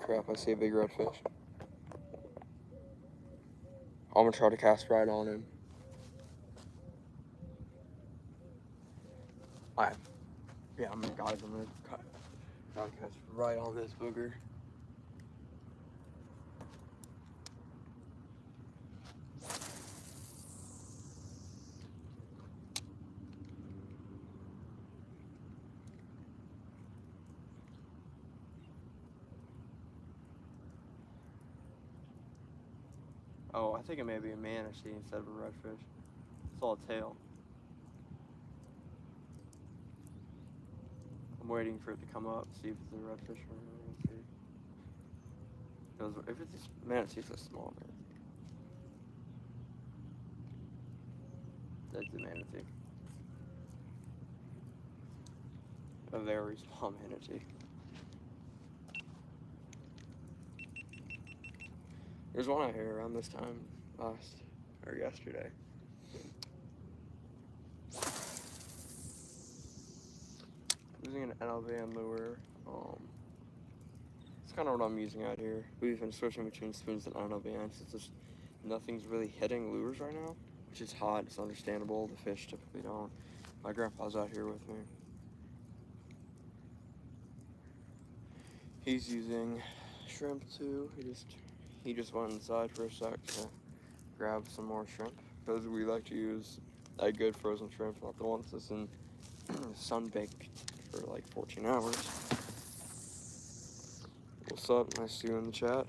crap, I see a big redfish. I'm gonna try to cast right on him. Yeah, I'm gonna cast right on this booger. Oh, I think it may be a manatee instead of a redfish. It's all a tail. I'm waiting for it to come up, see if it's a redfish or a manatee. Because if it's a manatee, it's a small manatee. That's a manatee. A very small manatee. There's one out here around this time yesterday. Using an LVN lure. It's kind of what I'm using out here. We've been switching between spoons and LVNs. It's just nothing's really hitting lures right now, which is hot. It's understandable. The fish typically don't. My grandpa's out here with me. He's using shrimp too. He just went inside for a sec to grab some more shrimp because we like to use a good frozen shrimp, not the ones that's in sun baked for like 14 hours. What's up? Nice to see you in the chat.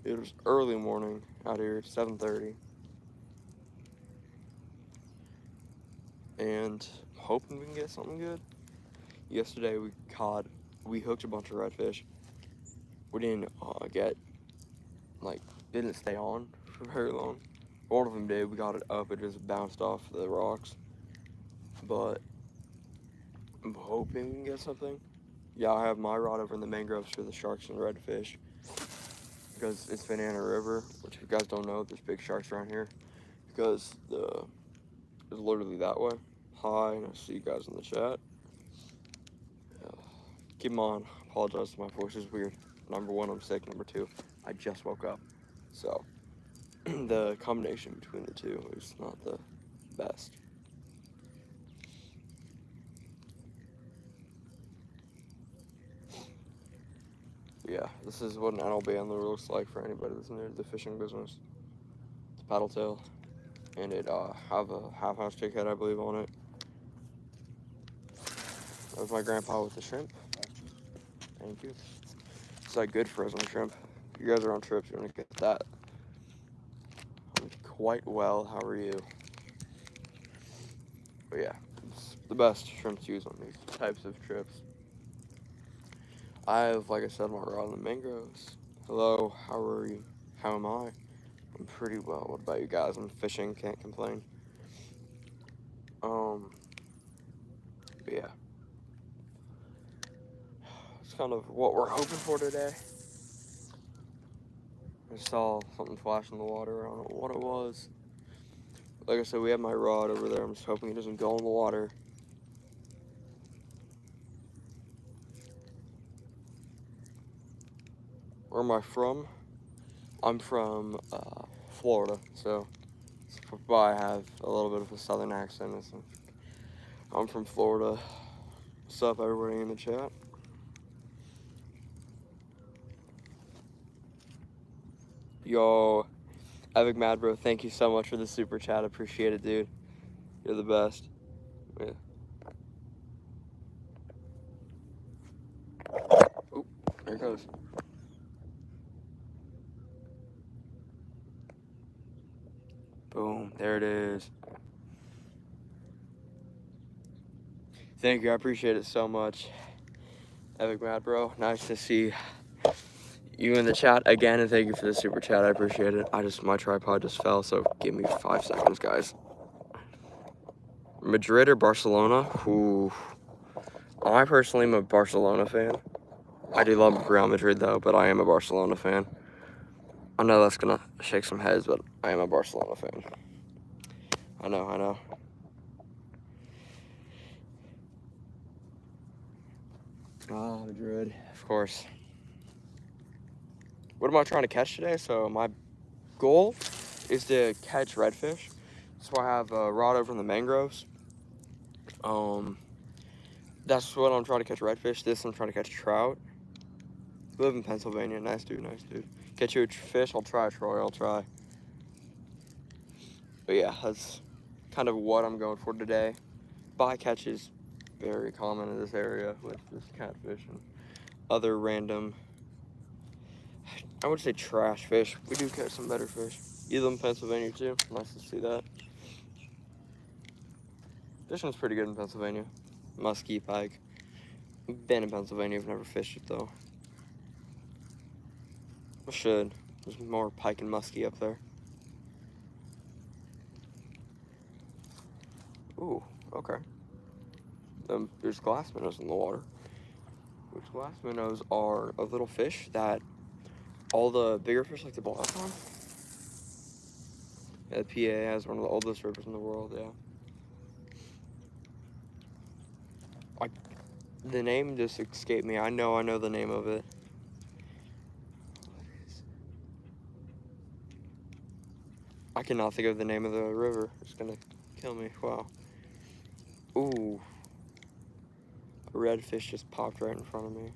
It was early morning out here, 7:30, and I'm hoping we can get something good. Yesterday we hooked a bunch of redfish. We didn't didn't stay on for very long. One of them did. We got it up. It just bounced off the rocks. But I'm hoping we can get something. Yeah, I have my rod over in the mangroves for the sharks and redfish because it's Banana River, which if you guys don't know, there's big sharks around here because it's literally that way. Hi, and I see you guys in the chat. Keep them on. Apologize, my voice is weird. Number one, I'm sick. Number two, I just woke up. So the combination between the two is not the best. Yeah, this is what an LBN lure looks like for anybody that's new to the fishing business. It's a paddle tail, and it have a half-ounce jig head, I believe, on it. That was my grandpa with the shrimp. Thank you. It's like good frozen shrimp. If you guys are on trips, you're gonna get that. I'm quite well. How are you? But yeah, it's the best shrimp to use on these types of trips. I have, like I said, my rod in the mangroves. Hello, how are you? How am I? I'm pretty well. What about you guys? I'm fishing, can't complain. But yeah. It's kind of what we're hoping for today. I saw something flash in the water. I don't know what it was. Like I said, we have my rod over there. I'm just hoping it doesn't go in the water. Where am I from? I'm from Florida, so I have a little bit of a southern accent. I'm from Florida. What's up, everybody in the chat? Yo, Epic Mad Bro, thank you so much for the super chat. Appreciate it, dude. You're the best. Yeah. Oop, there it goes. Boom, there it is. Thank you, I appreciate it so much. Epic Mad Bro, nice to see you in the chat again, and thank you for the super chat. I appreciate it. My tripod just fell, so give me 5 seconds, guys. Madrid or Barcelona? Ooh. I personally am a Barcelona fan. I do love Real Madrid though, but I am a Barcelona fan. I know that's gonna shake some heads, but I am a Barcelona fan. I know. Ah, Madrid, of course. what am I trying to catch today? So my goal is to catch redfish. So I have a rod over in the mangroves. That's what I'm trying to catch, redfish. This I'm trying to catch trout. We live in Pennsylvania. Nice dude, nice dude. Catch you a fish, I'll try, Troy, I'll try. But yeah, that's kind of what I'm going for today. Bycatch is very common in this area with this catfish and other random, I would say trash fish. We do catch some better fish. You live in Pennsylvania too? Nice to see that. Fishing's pretty good in Pennsylvania. Muskie, pike. Been in Pennsylvania, I've never fished it though. I should. There's more pike and muskie up there. Ooh, okay. There's glass minnows in the water. Which glass minnows are a little fish that all the bigger fish like to block on. Yeah, the PA has one of the oldest rivers in the world, yeah. The name just escaped me. I know the name of it. I cannot think of the name of the river. It's gonna kill me. Wow. Ooh. A redfish just popped right in front of me.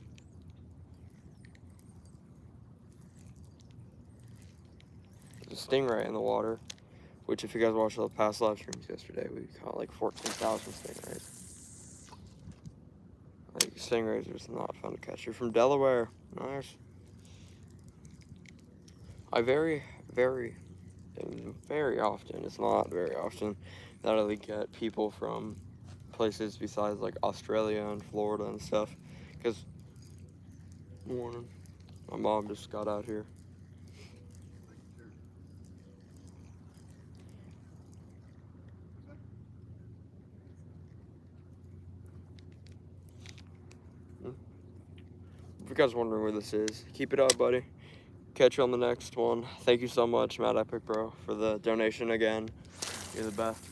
There's a stingray in the water, which if you guys watched the past live streams yesterday, we caught like 14,000 stingrays. Like, stingrays are just not fun to catch. You're from Delaware. Nice. I very often, it's not very often, that I get people from places besides like Australia and Florida and stuff. Because, morning, my mom just got out here. If you guys are wondering where this is, keep it up, buddy. Catch you on the next one. Thank you so much, Matt Epic Bro, for the donation again. You're the best.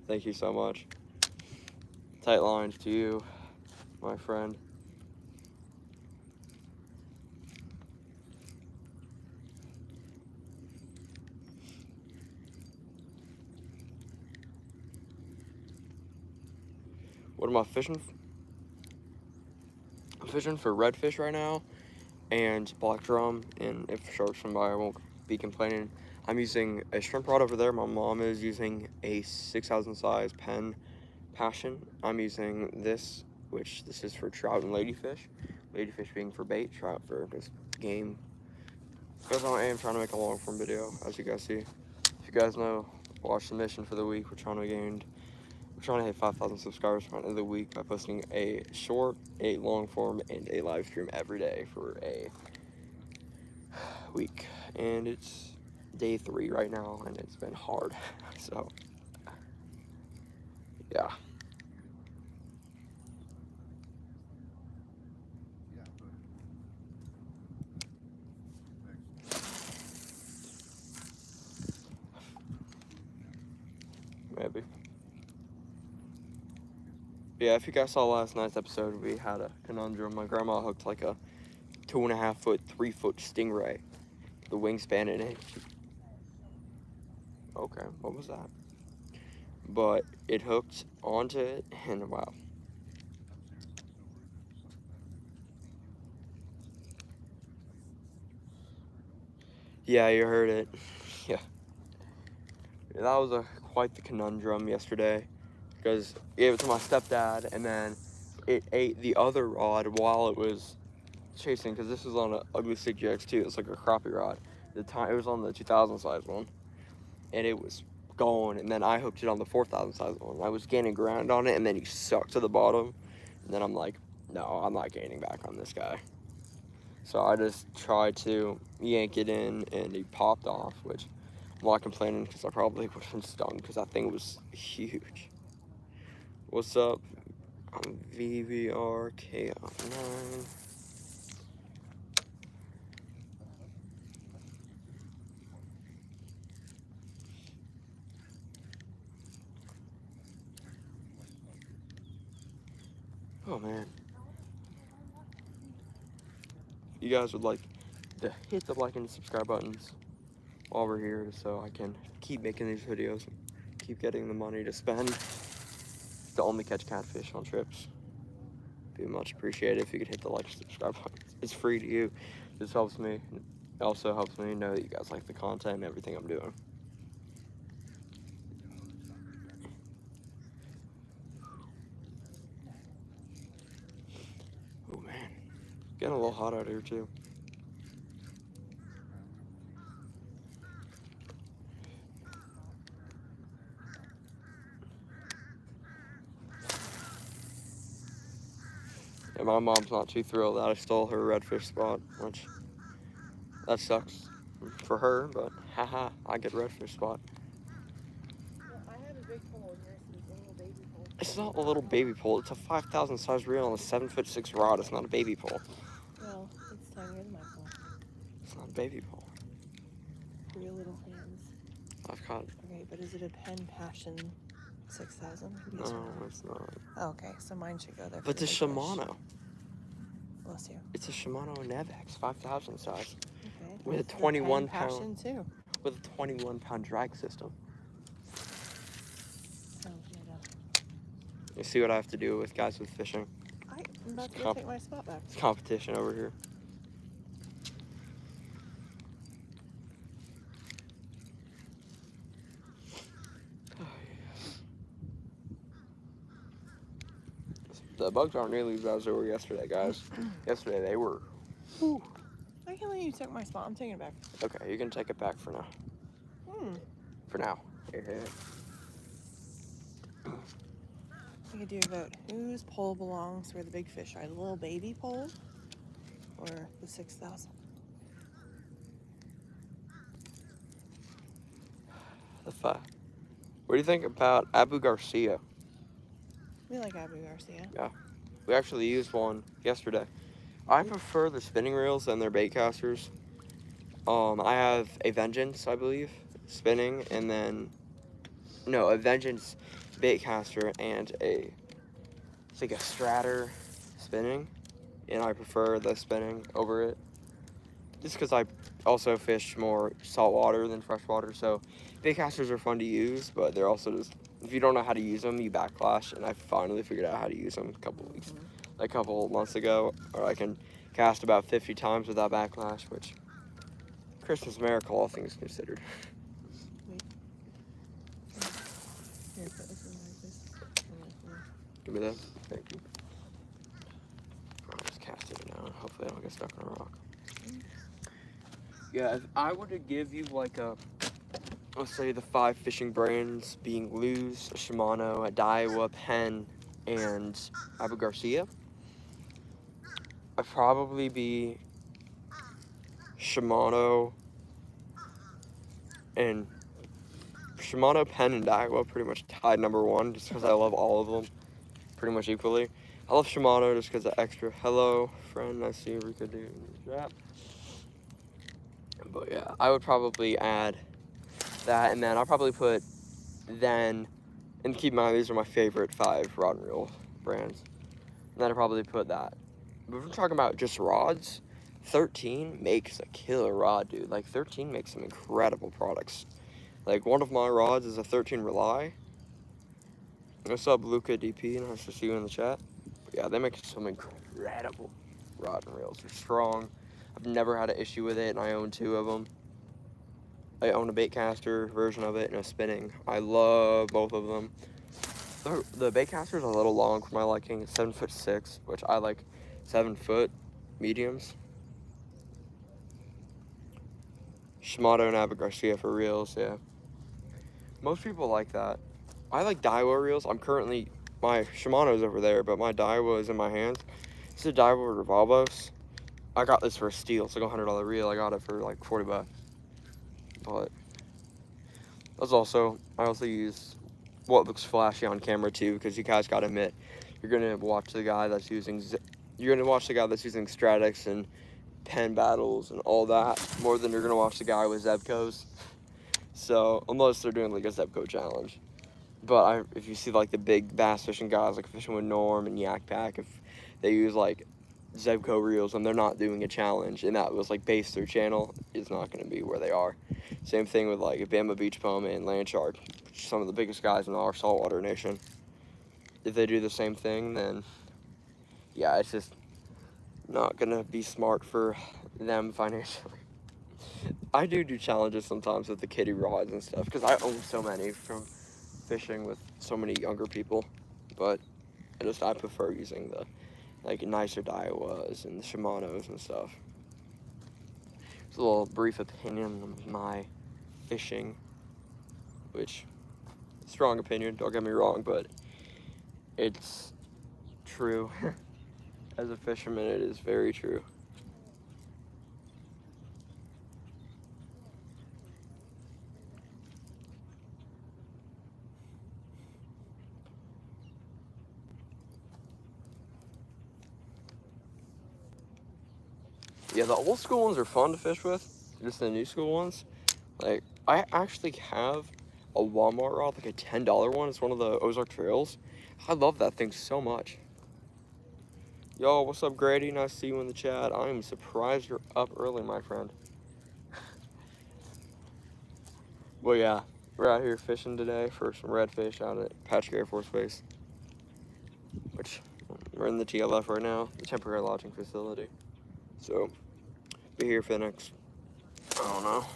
Thank you so much. Tight lines to you, my friend. What am I fishing? I'm fishing for redfish right now and black drum, and if sharks come by, I won't be complaining. I'm using a shrimp rod over there. My mom is using a 6,000 size Penn Passion. I'm using this, which this is for trout and ladyfish. Ladyfish being for bait, trout for just game. Because I am trying to make a long form video, as you guys see. If you guys know, watch the mission for the week. We're trying to hit 5,000 subscribers by the end of the week by posting a short, a long form, and a live stream every day for a week. And it's day 3 right now, and it's been hard. So, yeah. Maybe. Yeah, if you guys saw last night's episode, we had a conundrum. My grandma hooked like a 2.5 foot, 3 foot stingray. The wingspan in it. Okay, what was that? But it hooked onto it, and wow. Yeah, you heard it. Yeah. That was quite the conundrum yesterday, because I gave it to my stepdad, and then it ate the other rod while it was chasing, because this was on an Ugly Stick GX2. It's like a crappie rod. The time it was on the 2,000 size one, and it was going, and then I hooked it on the 4,000 size one. I was gaining ground on it, and then he sucked to the bottom, and then I'm like, no, I'm not gaining back on this guy. So I just tried to yank it in, and he popped off, which I'm not complaining, because I probably would have been stung, because that thing was huge. What's up? I'm VVRK9. Oh man. You guys would like to hit the like and subscribe buttons while we're here, so I can keep making these videos, keep getting the money to spend to only catch catfish on trips. Be much appreciated if you could hit the like and subscribe button. It's free to you. This helps me. It also helps me know that you guys like the content and everything I'm doing. Oh man, getting a little hot out here too. And my mom's not too thrilled that I stole her redfish spot, which that sucks for her, but haha, I get redfish spot. I have a big pole in here, so it's a little baby pole. It's not a little baby pole. It's a 5,000 size reel on a 7'6" rod. It's not a baby pole. Well, it's tinier than my pole. It's not a baby pole. For your little hands. I've caught. Okay, but is it a Penn Passion 6000? No, it's not. Oh, okay, so mine should go there. But the Shimano. Bless you. It's a Shimano Nevex 5,000 size. Okay. With a It's the 21 Penn Passion too. With a 21 pound drag system. Sounds made up. You see what I have to do with guys with fishing? I'm about to go take my spot back. It's competition over here. The bugs aren't nearly as bad as they were yesterday, guys. Yesterday they were. Whew. I can't let you take my spot. I'm taking it back. Okay, you can take it back for now. For now. Here. We could do a vote. Whose pole belongs where the big fish are? The little baby pole or the 6000? What do you think about Abu Garcia? We like Abu Garcia. Yeah. We actually used one yesterday. I prefer the spinning reels than their bait casters. I have a Vengeance, I believe, spinning, and then a Vengeance bait caster and it's like a Stratter spinning, and I prefer the spinning over it. Just because I also fish more saltwater than freshwater, so bait casters are fun to use, but they're also just, if you don't know how to use them, you backlash, and I finally figured out how to use them a couple months ago, or I can cast about 50 times without backlash, which, Christmas miracle, all things considered. Wait. Here, put this in like this. Give me that. Thank you. I'll just cast it now. Hopefully I don't get stuck on a rock. Yeah, if I were to give you like let's say the 5 fishing brands being Lew's, Shimano, Daiwa, Penn, and Abu Garcia, I'd probably be Shimano, Penn, and Daiwa pretty much tied number 1 just because I love all of them pretty much equally. I love Shimano just because of extra. Hello, friend. I see Rika doing that. But yeah, I would probably add that, and then I'll probably put and keep in mind these are my favorite 5 rod and reel brands. And then I'll probably put that. But if we're talking about just rods, 13 makes a killer rod, dude. Like 13 makes some incredible products. Like one of my rods is a 13 Rely. What's up, Luca DP? Nice to see you in the chat. But yeah, they make some incredible rod and reels. They're strong. I've never had an issue with it, and I own 2 of them. I own a bait caster version of it and a spinning. I love both of them. The bait caster is a little long for my liking. It's 7'6", which I like 7-foot mediums. Shimano and Abu Garcia for reels, yeah. Most people like that. I like Daiwa reels. My Shimano's over there, but my Daiwa is in my hands. This is a Daiwa Revolvos. I got this for a steal. It's like a $100 reel. I got it for like 40 bucks. But I also use what looks flashy on camera too, because you guys gotta admit, you're gonna watch the guy that's using Stratix and Penn battles and all that more than you're gonna watch the guy with Zebcos. So unless they're doing like a Zebco challenge. But if you see like the big bass fishing guys like fishing with Norm and Yak Pack, if they use like Zebco reels and they're not doing a challenge, and that was like based their channel, is not going to be where they are. Same thing with like Bama Beach Bum and Land Shark, some of the biggest guys in our saltwater nation. If they do the same thing, then yeah, it's just not going to be smart for them financially. I do challenges sometimes with the kiddie rods and stuff because I own so many from fishing with so many younger people, but I prefer using the like nicer Daiwas and the Shimanos and stuff. It's a little brief opinion of my fishing, which strong opinion, don't get me wrong, but it's true. As a fisherman, it is very true. Yeah, the old school ones are fun to fish with. Just the new school ones. Like, I actually have a Walmart rod, like a $10 one. It's one of the Ozark Trails. I love that thing so much. Yo, what's up, Grady? Nice to see you in the chat. I am surprised you're up early, my friend. Well, yeah, we're out here fishing today for some redfish out at Patrick Air Force Base, which we're in the TLF right now, the temporary lodging facility. So, be here for the next, I don't know.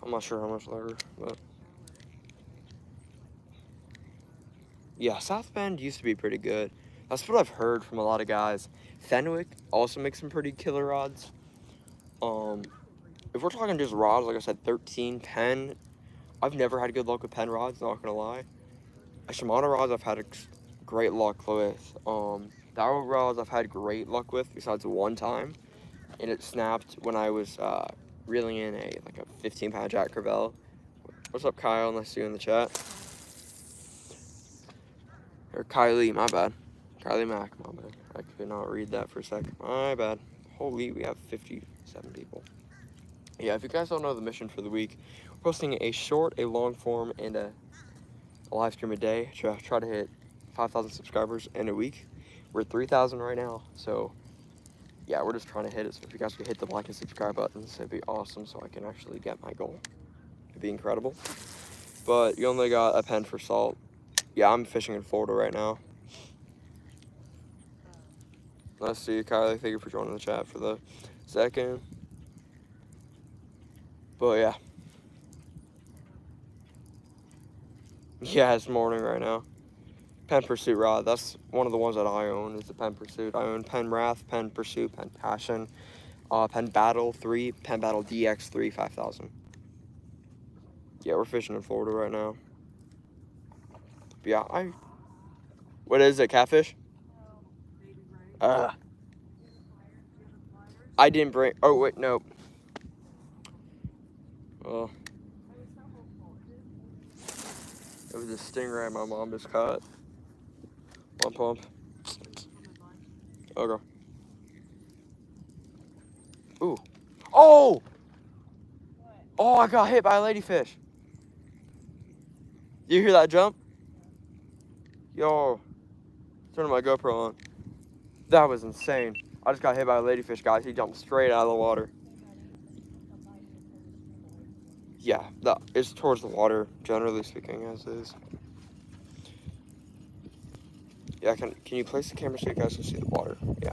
I'm not sure how much longer, but yeah, South Bend used to be pretty good. That's what I've heard from a lot of guys. Fenwick also makes some pretty killer rods. If we're talking just rods, like I said, 13, 10, I've never had good luck with pen rods, not gonna lie. Shimano rods I've had great luck with. Darrow rods I've had great luck with, besides one time, and it snapped when I was reeling in a 15-pound Jack Crevalle. What's up, Kyle? Nice to see you in the chat. Or Kylie, my bad. Kylie Mack, my bad. I could not read that for a second. My bad. Holy, we have 57 people. Yeah, if you guys don't know the mission for the week, we're posting a short, a long form, and a live stream a day. Try to hit 5,000 subscribers in a week. We're at 3,000 right now, so yeah, we're just trying to hit it. So if you guys could hit the like and subscribe buttons, it'd be awesome so I can actually get my goal. It'd be incredible. But you only got a pen for salt. Yeah, I'm fishing in Florida right now. Nice to see you, Kylie. Thank you for joining the chat for the second. But yeah. Yeah, it's morning right now. Pen Pursuit rod. That's one of the ones that I own is the Pen Pursuit. I own Pen Wrath, Pen Pursuit, Pen Passion, Pen Battle 3, Pen Battle DX3 5000. Yeah, we're fishing in Florida right now. But yeah, what is it, catfish? I didn't bring, oh wait, no. Well, it was a stingray my mom just caught. One pump. Okay. Ooh. Oh! Oh, I got hit by a ladyfish. You hear that jump? Yo. Turning my GoPro on. That was insane. I just got hit by a ladyfish, guys. He jumped straight out of the water. Yeah, that is towards the water, generally speaking, as is. Yeah, can you place the camera so you guys can see the water? Yeah.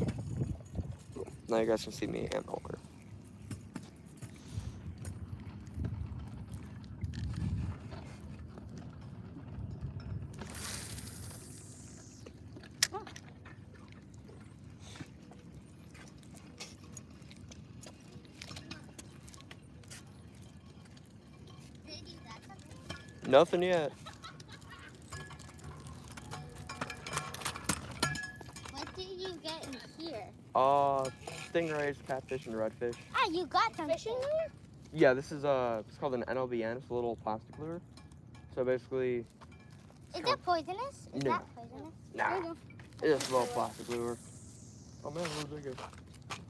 Now you guys can see me and the water. Nothing yet. What did you get in here? Stingrays, catfish, and redfish. Ah, you got some fish in here? Yeah, this is it's called an NLBN. It's a little plastic lure. So basically, Is that poisonous? Is No. that poisonous? nah, it's just a little plastic lure. Oh man, a little bigger.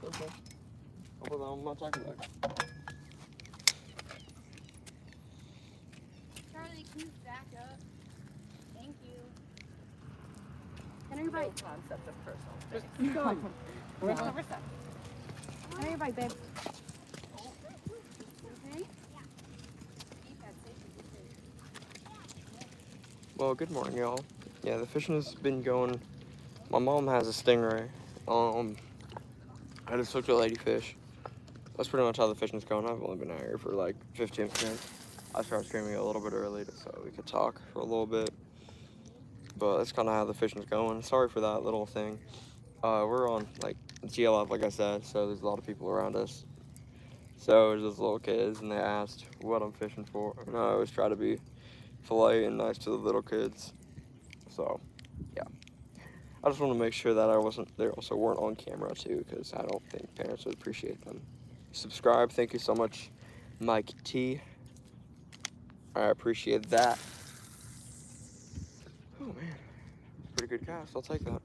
Okay. I'll put that on my tackle bag. Charlie, can you back up? Thank you. Can I no concept of personal space. Keep going. Wrist over set. How do you bite, babe? Okay? Well, good morning, y'all. Yeah, the fishing has been going. My mom has a stingray. I just hooked a ladyfish. That's pretty much how the fishing's going. I've only been out here for like 15 minutes. I started screaming a little bit early so we could talk for a little bit. But that's kind of how the fishing's going. Sorry for that little thing. We're on like GLF, like I said, so there's a lot of people around us. So there's those little kids, and they asked what I'm fishing for, and I always try to be polite and nice to the little kids. So, yeah. I just want to make sure that they also weren't on camera too, because I don't think parents would appreciate them. Subscribe, thank you so much, Mike T. I appreciate that. Oh man, pretty good cast, I'll take that.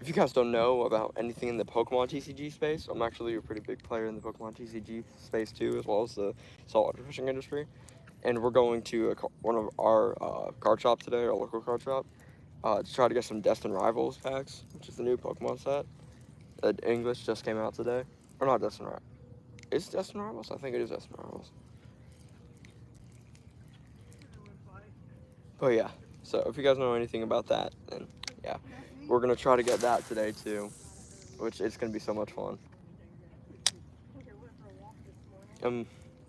If you guys don't know about anything in the Pokemon TCG space, I'm actually a pretty big player in the Pokemon TCG space too, as well as the saltwater fishing industry. And we're going to one of our card shops today, our local card shop, to try to get some Destined Rivals packs, which is the new Pokemon set. English just came out today. Or not Destined Rivals. Is it Destined Rivals? I think it is Destined Rivals. But yeah, so if you guys know anything about that, then yeah. We're going to try to get that today too, which is going to be so much fun.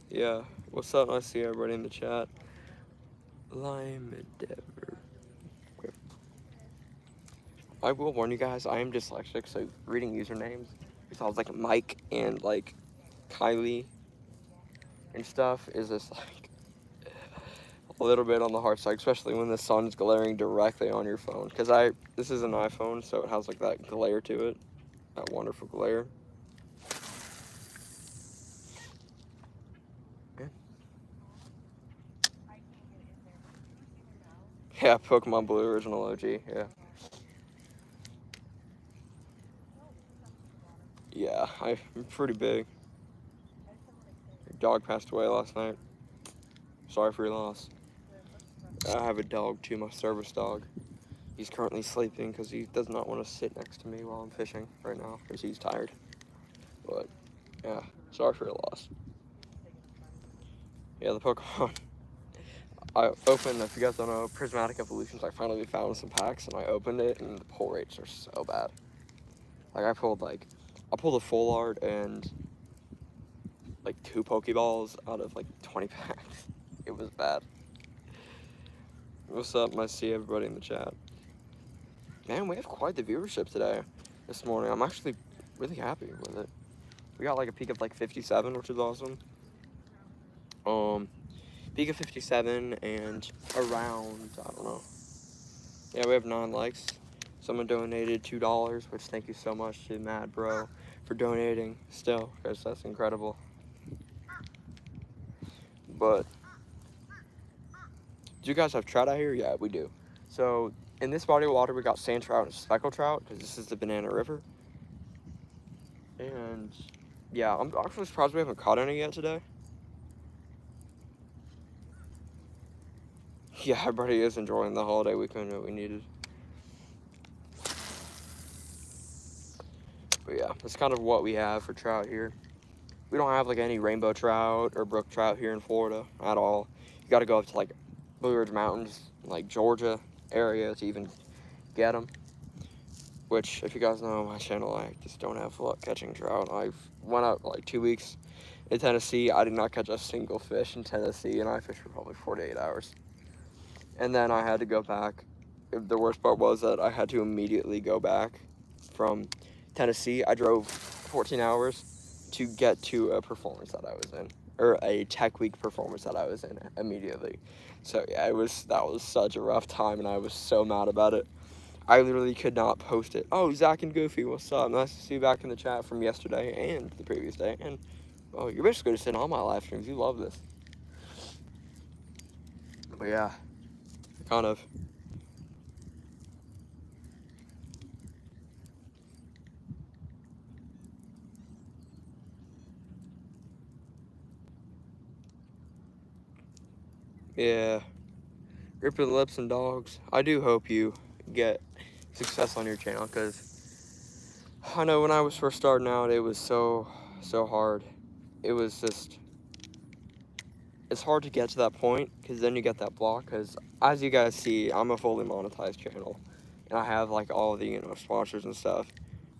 Yeah, what's up? I see everybody in the chat. Lime Endeavor. Okay. I will warn you guys, I am dyslexic, so reading usernames, it sounds like Mike and like Kylie and stuff is just like a little bit on the hard side, especially when the sun's glaring directly on your phone. Because this is an iPhone, so it has like that glare to it, that wonderful glare. Yeah, Pokemon Blue original OG, yeah. Yeah, I'm pretty big. Your dog passed away last night. Sorry for your loss. I have a dog too, my service dog. He's currently sleeping because he does not want to sit next to me while I'm fishing right now because he's tired. But, yeah, sorry for your loss. Yeah, the Pokemon. I opened, if you guys don't know, Prismatic Evolutions, I finally found some packs and I opened it and the pull rates are so bad. Like I pulled a full art and like 2 Pokeballs out of like 20 packs. It was bad. What's up? I see everybody in the chat. Man, we have quite the viewership today, this morning. I'm actually really happy with it. We got like a peak of like 57, which is awesome. Peak of 57 and around, I don't know. Yeah, we have 9 likes. Someone donated $2, which thank you so much to Mad Bro for donating still, because that's incredible. But, do you guys have trout out here? Yeah, we do. So, in this body of water, we got sand trout and speckled trout, because this is the Banana River. And, yeah, I'm actually surprised we haven't caught any yet today. Yeah, everybody is enjoying the holiday weekend that we needed. But yeah, that's kind of what we have for trout here. We don't have like any rainbow trout or brook trout here in Florida at all. You got to go up to like Blue Ridge Mountains, like Georgia area to even get them. Which, if you guys know my channel, I just don't have luck catching trout. I've went out like 2 weeks in Tennessee. I did not catch a single fish in Tennessee, and I fished for probably 48 hours. And then I had to go back. The worst part was that I had to immediately go back from Tennessee. I drove 14 hours to get to a performance that I was in, or a tech week performance that I was in immediately. So yeah, that was such a rough time, and I was so mad about it. I literally could not post it. Oh, Zach and Goofy, what's up? Nice to see you back in the chat from yesterday and the previous day. And oh, you're basically just in all my live streams. You love this. But yeah, kind of. Yeah. Ripping Lips and Dogs. I do hope you get success on your channel, because I know when I was first starting out, it was so hard. It was just, it's hard to get to that point, because then you get that block, because as you guys see, I'm a fully monetized channel, and I have like all the, you know, sponsors and stuff,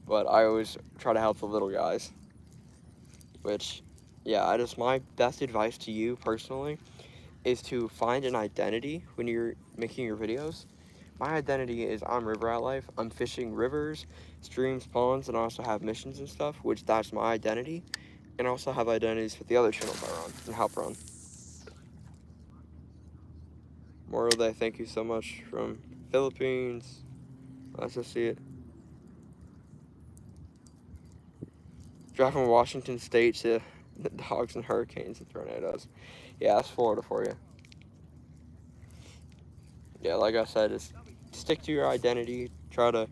but I always try to help the little guys, which, yeah, my best advice to you personally is to find an identity when you're making your videos. My identity is I'm River Rat Life. I'm fishing rivers, streams, ponds, and I also have missions and stuff, which that's my identity. And I also have identities for the other channels I run and help run. Memorial Day, thank you so much from Philippines. Nice to see it. Driving from Washington State to the dogs and hurricanes and tornadoes. Yeah, that's Florida for you. Yeah, like I said, just stick to your identity. Try to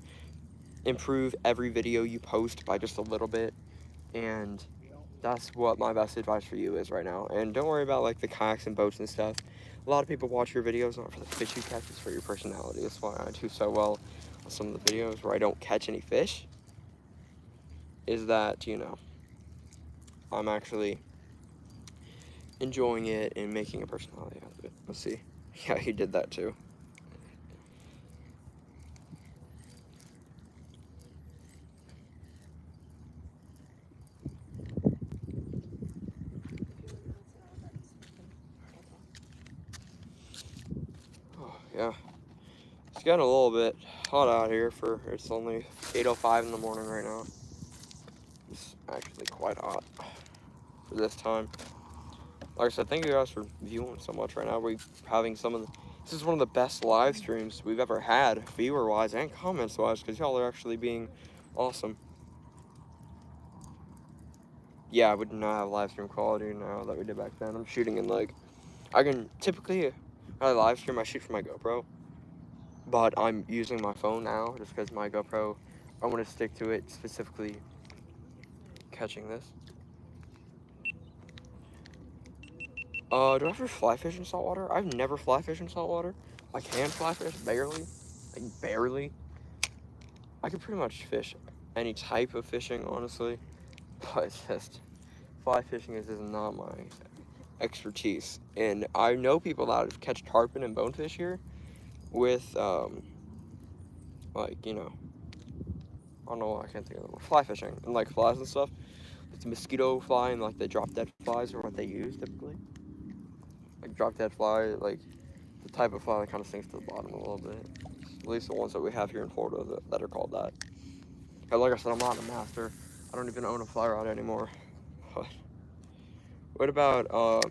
improve every video you post by just a little bit. And that's what my best advice for you is right now. And don't worry about like the kayaks and boats and stuff. A lot of people watch your videos not for the fish you catch, it's for your personality. That's why I do so well on some of the videos where I don't catch any fish. Is that, you know, I'm actually enjoying it and making a personality out of it. Let's see. Yeah, he did that too. Oh, yeah. It's getting a little bit hot out here it's only 8:05 in the morning right now. It's actually quite hot for this time. Like I said, thank you guys for viewing so much right now. We're having this is one of the best live streams we've ever had, viewer-wise and comments-wise, because y'all are actually being awesome. Yeah, we do not have live stream quality now that we did back then. I'm shooting in like, I can typically, when I live stream, I shoot from my GoPro, but I'm using my phone now just because my GoPro, I want to stick to it specifically catching this. Do I ever fly fish in saltwater? I've never fly fished in saltwater. I can fly fish, barely. Like, barely. I can pretty much fish any type of fishing, honestly. But it's just, fly fishing is not my expertise. And I know people that catch tarpon and bonefish here with, like, you know, I don't know, I can't think of the word. Fly fishing and, like, flies and stuff. It's mosquito fly and, like, the drop-dead flies are what they use, typically. Like, drop-dead fly, like, the type of fly that kind of sinks to the bottom a little bit. At least the ones that we have here in Florida that are called that. And like I said, I'm not a master. I don't even own a fly rod anymore. But what about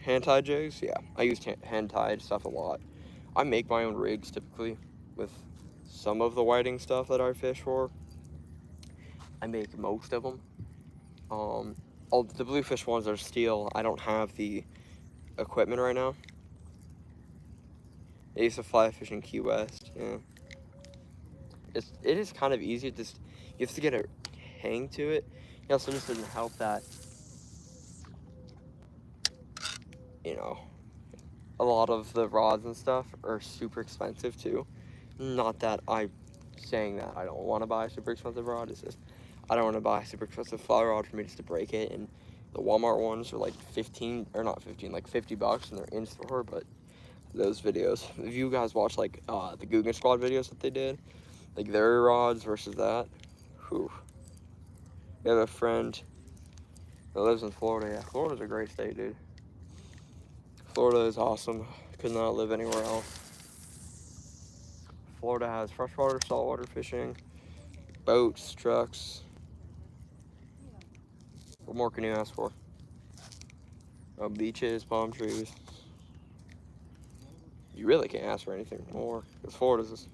hand-tied jigs? Yeah, I use hand-tied stuff a lot. I make my own rigs typically with some of the whiting stuff that I fish for. I make most of them. All the bluefish ones are steel. I don't have the equipment right now. I used to fly fish in Key West. Yeah, it is kind of easy. Just you have to get a hang to it. It also just doesn't help that, you know, a lot of the rods and stuff are super expensive too. Not that I'm saying that I don't want to buy a super expensive rod. It's just I don't want to buy a super expensive fly rod for me just to break it. And the Walmart ones are like 15 or not 15, like $50, and they're in store. But those videos, if you guys watch like the Guggen Squad videos that they did, like their rods versus that, whew. We have a friend that lives in Florida. Yeah, Florida's a great state, dude. Florida is awesome. Could not live anywhere else. Florida has freshwater, saltwater fishing, boats, trucks. What more can you ask for? Beaches, palm trees. You really can't ask for anything more, because Florida's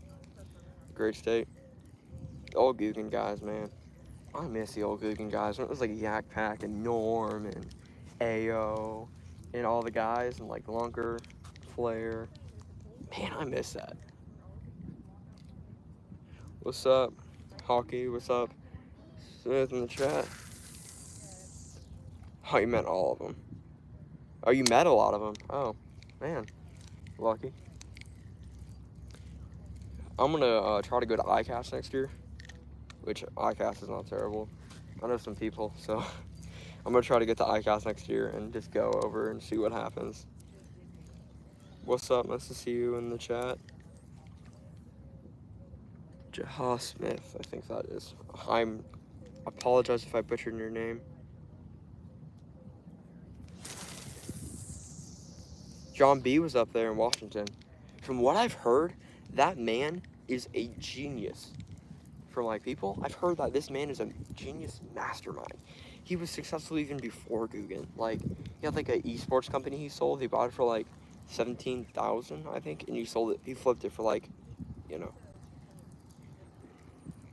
a great state. The old Guggen guys, man. I miss the old Guggen guys. When it was like Yak Pack and Norm and Ayo and all the guys and like Lunker, Flair. Man, I miss that. What's up, Hockey? What's up, Smith in the chat? Oh, you met all of them. Oh, you met a lot of them. Oh, man. Lucky. I'm gonna try to go to ICAST next year, which ICAST is not terrible. I know some people, so I'm gonna try to get to ICAST next year and just go over and see what happens. What's up? Nice to see you in the chat. Jaha Smith, I think that is. I apologize if I butchered your name. John B was up there in Washington. From what I've heard, that man is a genius. From like people, I've heard that this man is a genius mastermind. He was successful even before Guggen. Like, he had like an esports company he sold. He bought it for like 17,000, I think, and he sold it. He flipped it for like, you know,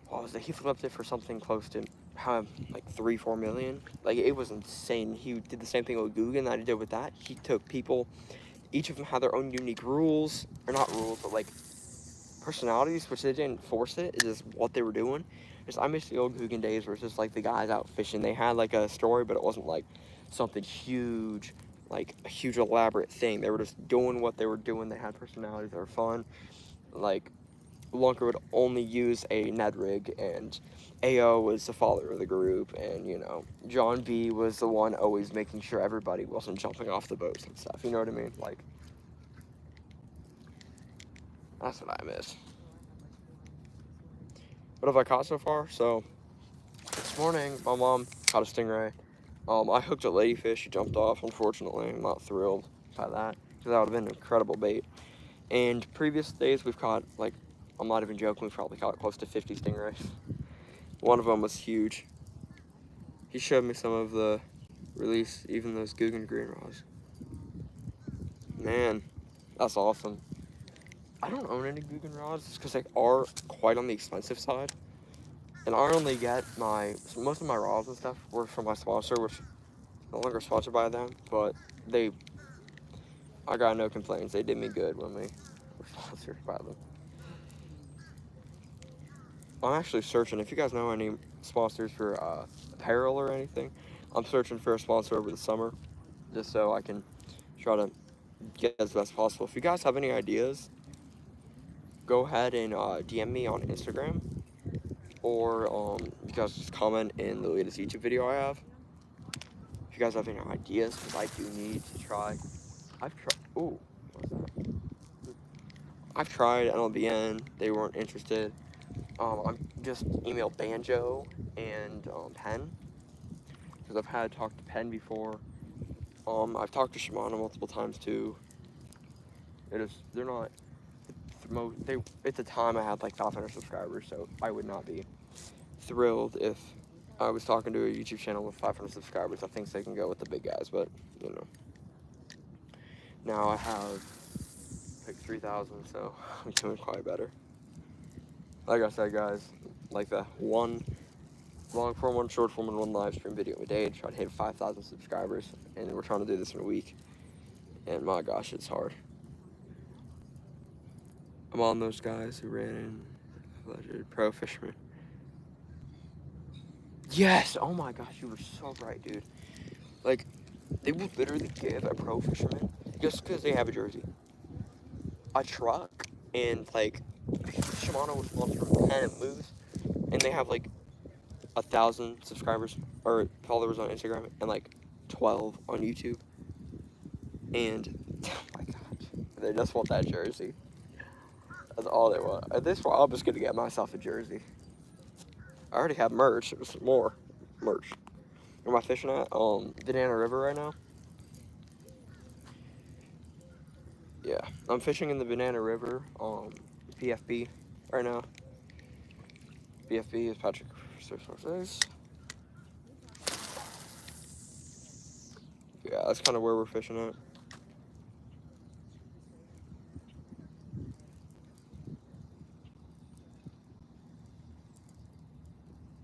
what was it? He flipped it for something close to like 3-4 million. Like, it was insane. He did the same thing with Guggen that he did with that. He took people. Each of them had their own unique rules, or not rules, but like personalities, which they didn't force it. It's just what they were doing. Just, I miss the old Guggen days where it's just like the guys out fishing. They had like a story, but it wasn't like something huge, like a huge elaborate thing. They were just doing what they were doing. They had personalities that were fun. Like, Lunker would only use a Ned rig, and AO was the father of the group, and, you know, John B was the one always making sure everybody wasn't jumping off the boats and stuff, you know what I mean? Like, that's what I miss. What have I caught so far? So, this morning, my mom caught a stingray. I hooked a ladyfish. She jumped off, unfortunately. I'm not thrilled by that, because that would have been an incredible bait. And previous days, we've caught, like, I'm not even joking, we've probably caught close to 50 stingrays. One of them was huge. He showed me some of the release, even those Guggen green rods. Man, that's awesome. I don't own any Guggen rods because they are quite on the expensive side. And I only get most of my rods and stuff were from my sponsor, which no longer sponsored by them, but I got no complaints. They did me good when we were sponsored by them. I'm actually searching. If you guys know any sponsors for apparel or anything, I'm searching for a sponsor over the summer, just so I can try to get as best possible. If you guys have any ideas, go ahead and DM me on Instagram, or you guys just comment in the latest YouTube video I have. If you guys have any ideas, because I do need to try. Ooh, what's that? I've tried NLBN. They weren't interested. I'm just emailed Banjo and Penn, because I've had talked to Penn before. I've talked to Shimano multiple times too. They're not at the time I had like 500 subscribers, so I would not be thrilled if I was talking to a YouTube channel with 500 subscribers. I think they can go with the big guys, but you know. Now I have like 3,000, so I'm doing quite better. Like I said, guys, like the one long form, one short form, and one live stream video a day to try to hit 5,000 subscribers, and we're trying to do this in a week. And my gosh, it's hard. I'm on those guys who ran in alleged pro fisherman. Yes! Oh my gosh, you were so right, dude. Like, they will literally give a pro fisherman, just because they have a jersey, a truck, and like, Shimano was sponsored from 10 at Moose, and they have like 1,000 subscribers or followers on Instagram and like 12 on YouTube. And oh my gosh, they just want that jersey. That's all they want. At this point, I'm just gonna get myself a jersey. I already have merch. There's some more merch. Where am I fishing at? Banana River right now. Yeah, I'm fishing in the Banana River, PFB right now. PFB is Patrick 646. Yeah, that's kind of where we're fishing at.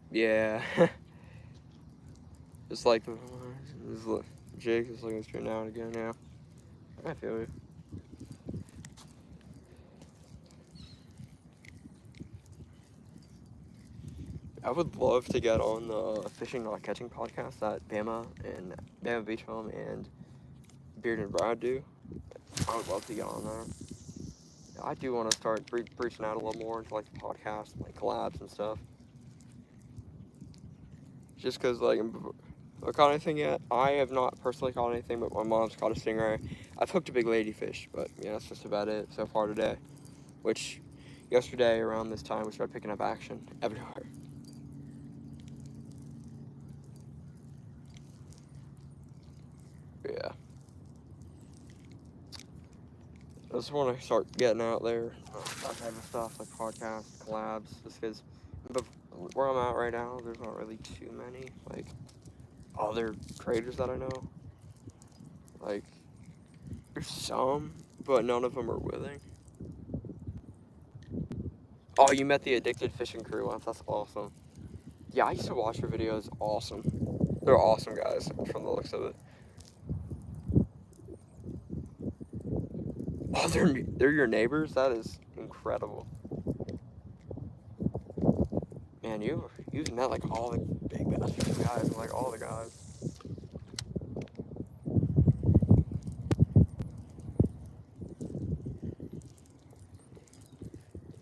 Yeah. Just like Jake is looking straight now and again, yeah. I feel you. I would love to get on the Fishing Not Catching podcast that Bama Beach Home and Beard and Brad do. I would love to get on that. I do want to start reaching out a little more into like the podcast, like collabs and stuff. Just because, like, I caught anything yet? I have not personally caught anything, but my mom's caught a stingray. I've hooked a big ladyfish, but yeah, that's just about it so far today. Which, yesterday around this time, we started picking up action everywhere. But yeah. I just want to start getting out there, that type of stuff, like podcasts, collabs, just because where I'm at right now, there's not really too many, like, other creators that I know. Like, there's some, but none of them are willing. Oh, you met the Addicted Fishing crew once. That's awesome. Yeah, I used to watch your videos. Awesome. They're awesome guys from the looks of it. Oh, they're your neighbors? That is incredible. Man, you've met like all the big bass fishing guys, like all the guys.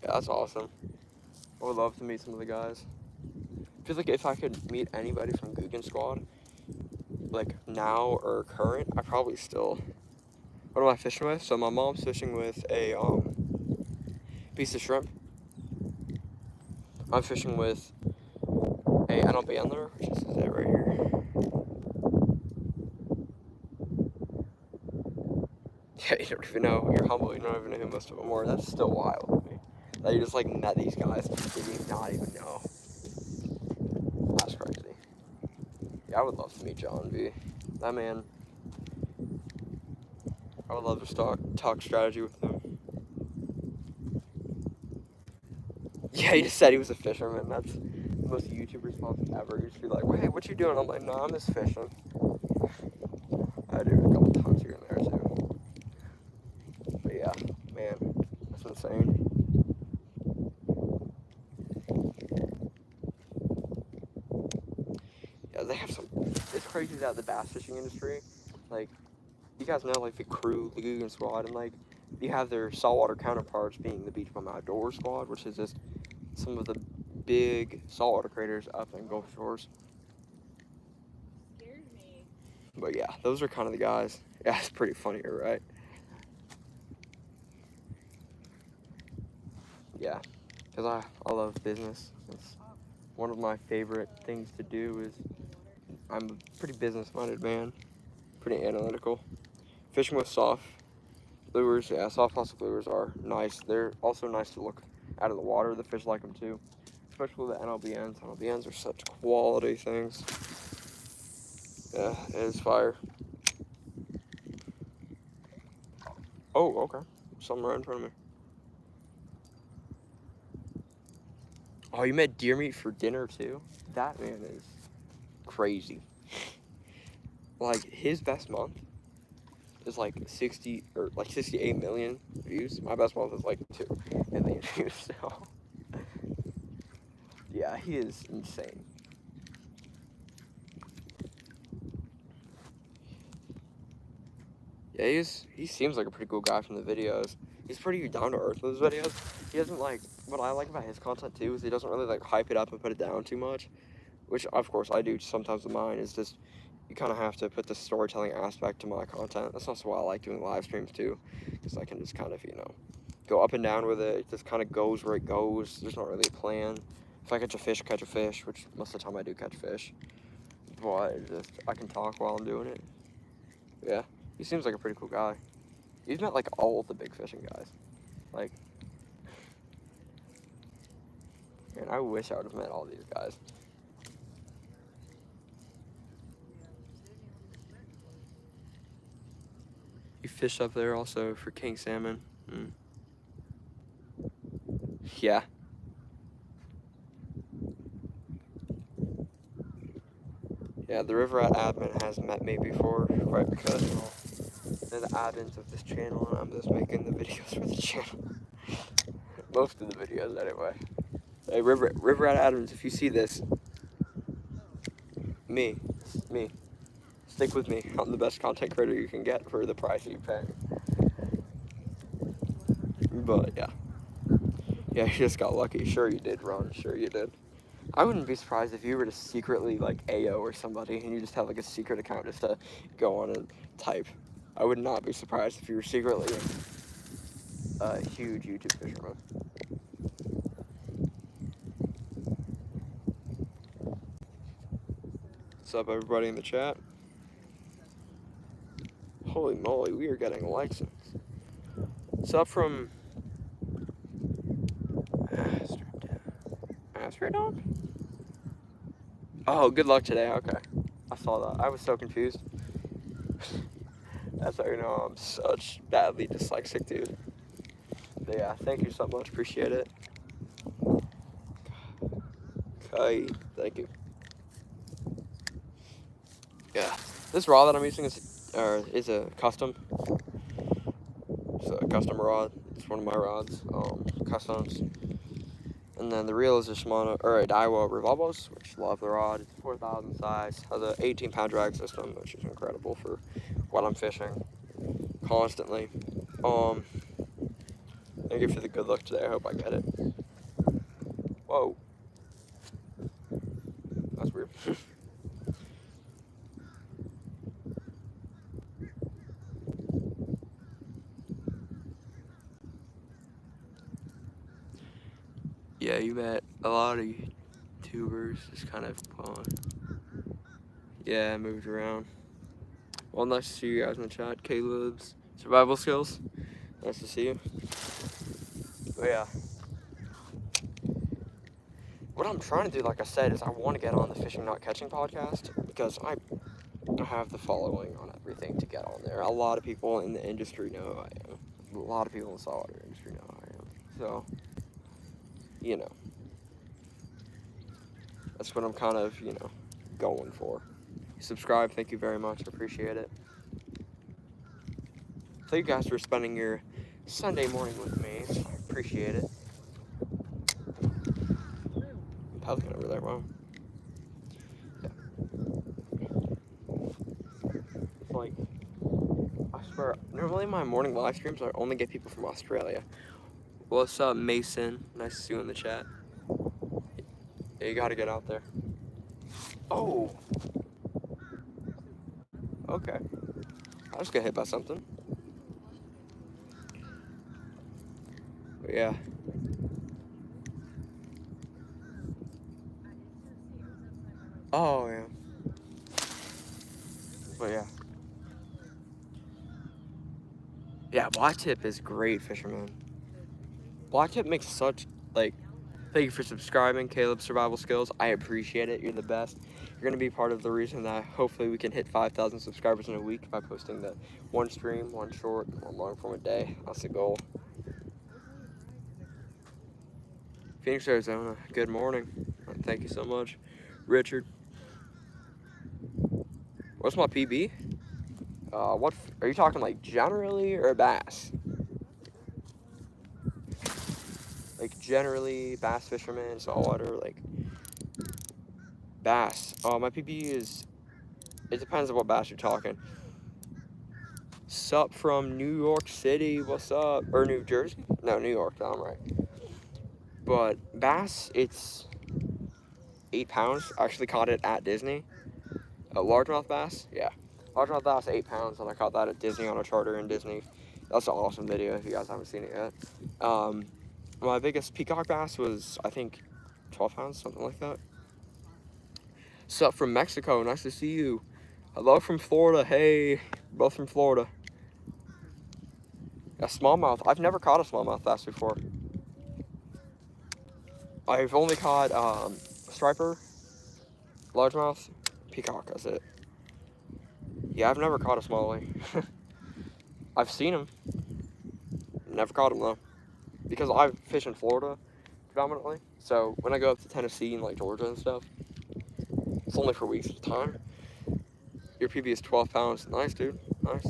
Yeah, that's awesome. I would love to meet some of the guys. I feel like if I could meet anybody from Guggen Squad, like now or current, I probably still. What am I fishing with? So my mom's fishing with a piece of shrimp. I'm fishing with a NLB angler, which is it right here. Yeah, you don't even know. You're humble. You don't even know who most of them were. That's still wild to me. That you just like met these guys. You did not even know. That's crazy. Yeah, I would love to meet John B. That man. I would love to talk strategy with him. Yeah, he just said he was a fisherman. That's the most YouTube response ever. He'd just be like, "Hey, what you doing?" I'm like, "No, I'm just fishing." I do it a couple times here and there too. But yeah, man, that's insane. Yeah, they have some. It's crazy that the bass fishing industry, like, you guys know, like the crew, the Guggen Squad, and like you have their saltwater counterparts being the Beach Bum Outdoor Squad, which is just some of the big saltwater creators up in Gulf Shores. Scared me. But yeah, those are kind of the guys. Yeah, it's pretty funny, right? Yeah, because I love business. It's one of my favorite things to do. Is I'm a pretty business-minded man, pretty analytical. Fishing with soft lures, yeah, soft plastic lures are nice. They're also nice to look out of the water. The fish like them too, especially the NLBNs. NLBNs are such quality things. Yeah, it is fire. Oh, okay. Something right in front of me. Oh, you met deer meat for dinner too? That man is crazy. Like, his best month is like 60 or like 68 million views. My best month is like 2 million views. So yeah, he is insane. Yeah, he seems like a pretty cool guy from the videos. He's pretty down to earth with his videos. He doesn't like, what I like about his content too is he doesn't really like hype it up and put it down too much, which of course I do sometimes with mine. Is just, you kind of have to put the storytelling aspect to my content. That's also why I like doing live streams too, because I can just kind of, you know, go up and down with it. It just kind of goes where it goes. There's not really a plan. If I catch a fish, which most of the time I do catch fish. But just, I can talk while I'm doing it. Yeah, he seems like a pretty cool guy. He's met like all of the big fishing guys. Like, man, I wish I would have met all these guys. You fish up there also for king salmon. Mm. Yeah. Yeah, the River Rat admin has met me before, right, because they're the admins of this channel, and I'm just making the videos for the channel. Most of the videos, anyway. Hey, River Rat admins, if you see this, me, stick with me. I'm the best content creator you can get for the price that you pay. But yeah. Yeah, you just got lucky. Sure you did, Ron. Sure you did. I wouldn't be surprised if you were to secretly like AO or somebody and you just have like a secret account just to go on and type. I would not be surprised if you were secretly a huge YouTube fisherman. What's up, everybody in the chat? Holy moly, we are getting likes. What's up from Astrodome? Oh, good luck today. Okay, I saw that. I was so confused. That's how you know I'm such badly dyslexic, dude. But yeah, thank you so much. Appreciate it. Okay, thank you. Yeah, this rod that I'm using is a custom. It's a custom rod. It's one of my rods, customs. And then the reel is a Shimano or a Daiwa Revolvos, which love the rod. It's 4,000 size. Has an 18-pound drag system, which is incredible for what I'm fishing constantly. Thank you for the good luck today. I hope I get it. Whoa, that's weird. Yeah, you met a lot of YouTubers. Just kind of yeah, I moved around. Well, nice to see you guys in the chat. Caleb's survival skills. Nice to see you. But yeah, what I'm trying to do, like I said, is I want to get on the Fishing Not Catching podcast because I have the following on everything to get on there. A lot of people in the industry know who I am. A lot of people in the saltwater industry know who I am. So, you know, that's what I'm kind of, going for. Subscribe, thank you very much. I appreciate it. Thank you guys for spending your Sunday morning with me. I appreciate it. Pelican over there, wow. Yeah. It's like, I swear, normally my morning live streams, I only get people from Australia. What's up, Mason? Nice to see you in the chat. Yeah, you gotta get out there. Oh! Okay. I just got hit by something. But yeah. Oh, yeah. But yeah. Yeah, black tip is great, fisherman. Black tip makes such, like, thank you for subscribing, Caleb's Survival Skills. I appreciate it. You're the best. You're going to be part of the reason that hopefully we can hit 5,000 subscribers in a week by posting the one stream, one short, one long form a day. That's the goal. Phoenix, Arizona. Good morning. Thank you so much. Richard. What's my PB? What are you talking, like, generally or bass? Like, generally, bass fishermen, saltwater, like, bass. My PB is, it depends on what bass you're talking. Sup from New York City, what's up? Or New Jersey? No, New York, I'm right. But bass, it's 8 pounds. I actually caught it at Disney. A largemouth bass, yeah. Largemouth bass, 8 pounds, and I caught that at Disney on a charter in Disney. That's an awesome video if you guys haven't seen it yet. My biggest peacock bass was, I think, 12 pounds, something like that. Sup from Mexico, nice to see you. Hello from Florida, hey, both from Florida. A smallmouth, I've never caught a smallmouth bass before. I've only caught striper, largemouth, peacock, that's it. Yeah, I've never caught a smallie. I've seen them. Never caught them though. Because I fish in Florida predominantly. So when I go up to Tennessee and like Georgia and stuff, it's only for weeks at a time. Your PB is 12 pounds. Nice, dude. Nice.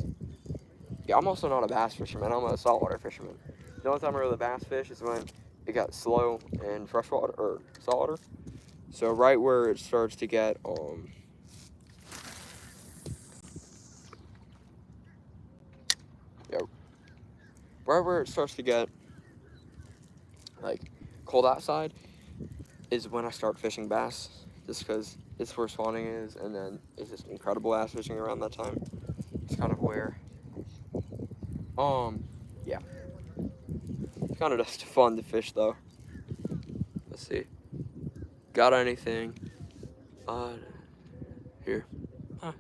Yeah, I'm also not a bass fisherman. I'm a saltwater fisherman. The only time I really bass fish is when it got slow in freshwater or saltwater. So right where it starts to get right where it starts to get like cold outside, is when I start fishing bass, just because it's where spawning is, and then it's just incredible bass fishing around that time. It's kind of where, yeah, it's kind of just fun to fish though. Let's see, got anything? Here, nice.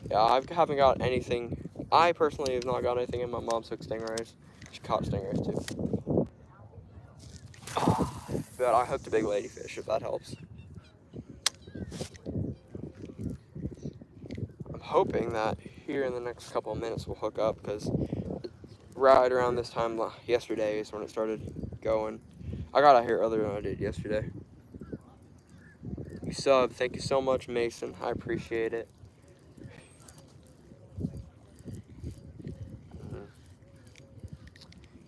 Yeah, I haven't got anything. I personally have not got anything, and my mom took stingrays. She caught stingrays too. But I hooked a big ladyfish, if that helps. I'm hoping that here in the next couple of minutes we'll hook up, because right around this time yesterday is when it started going. I got out here earlier than I did yesterday. You sub, thank you so much, Mason. I appreciate it.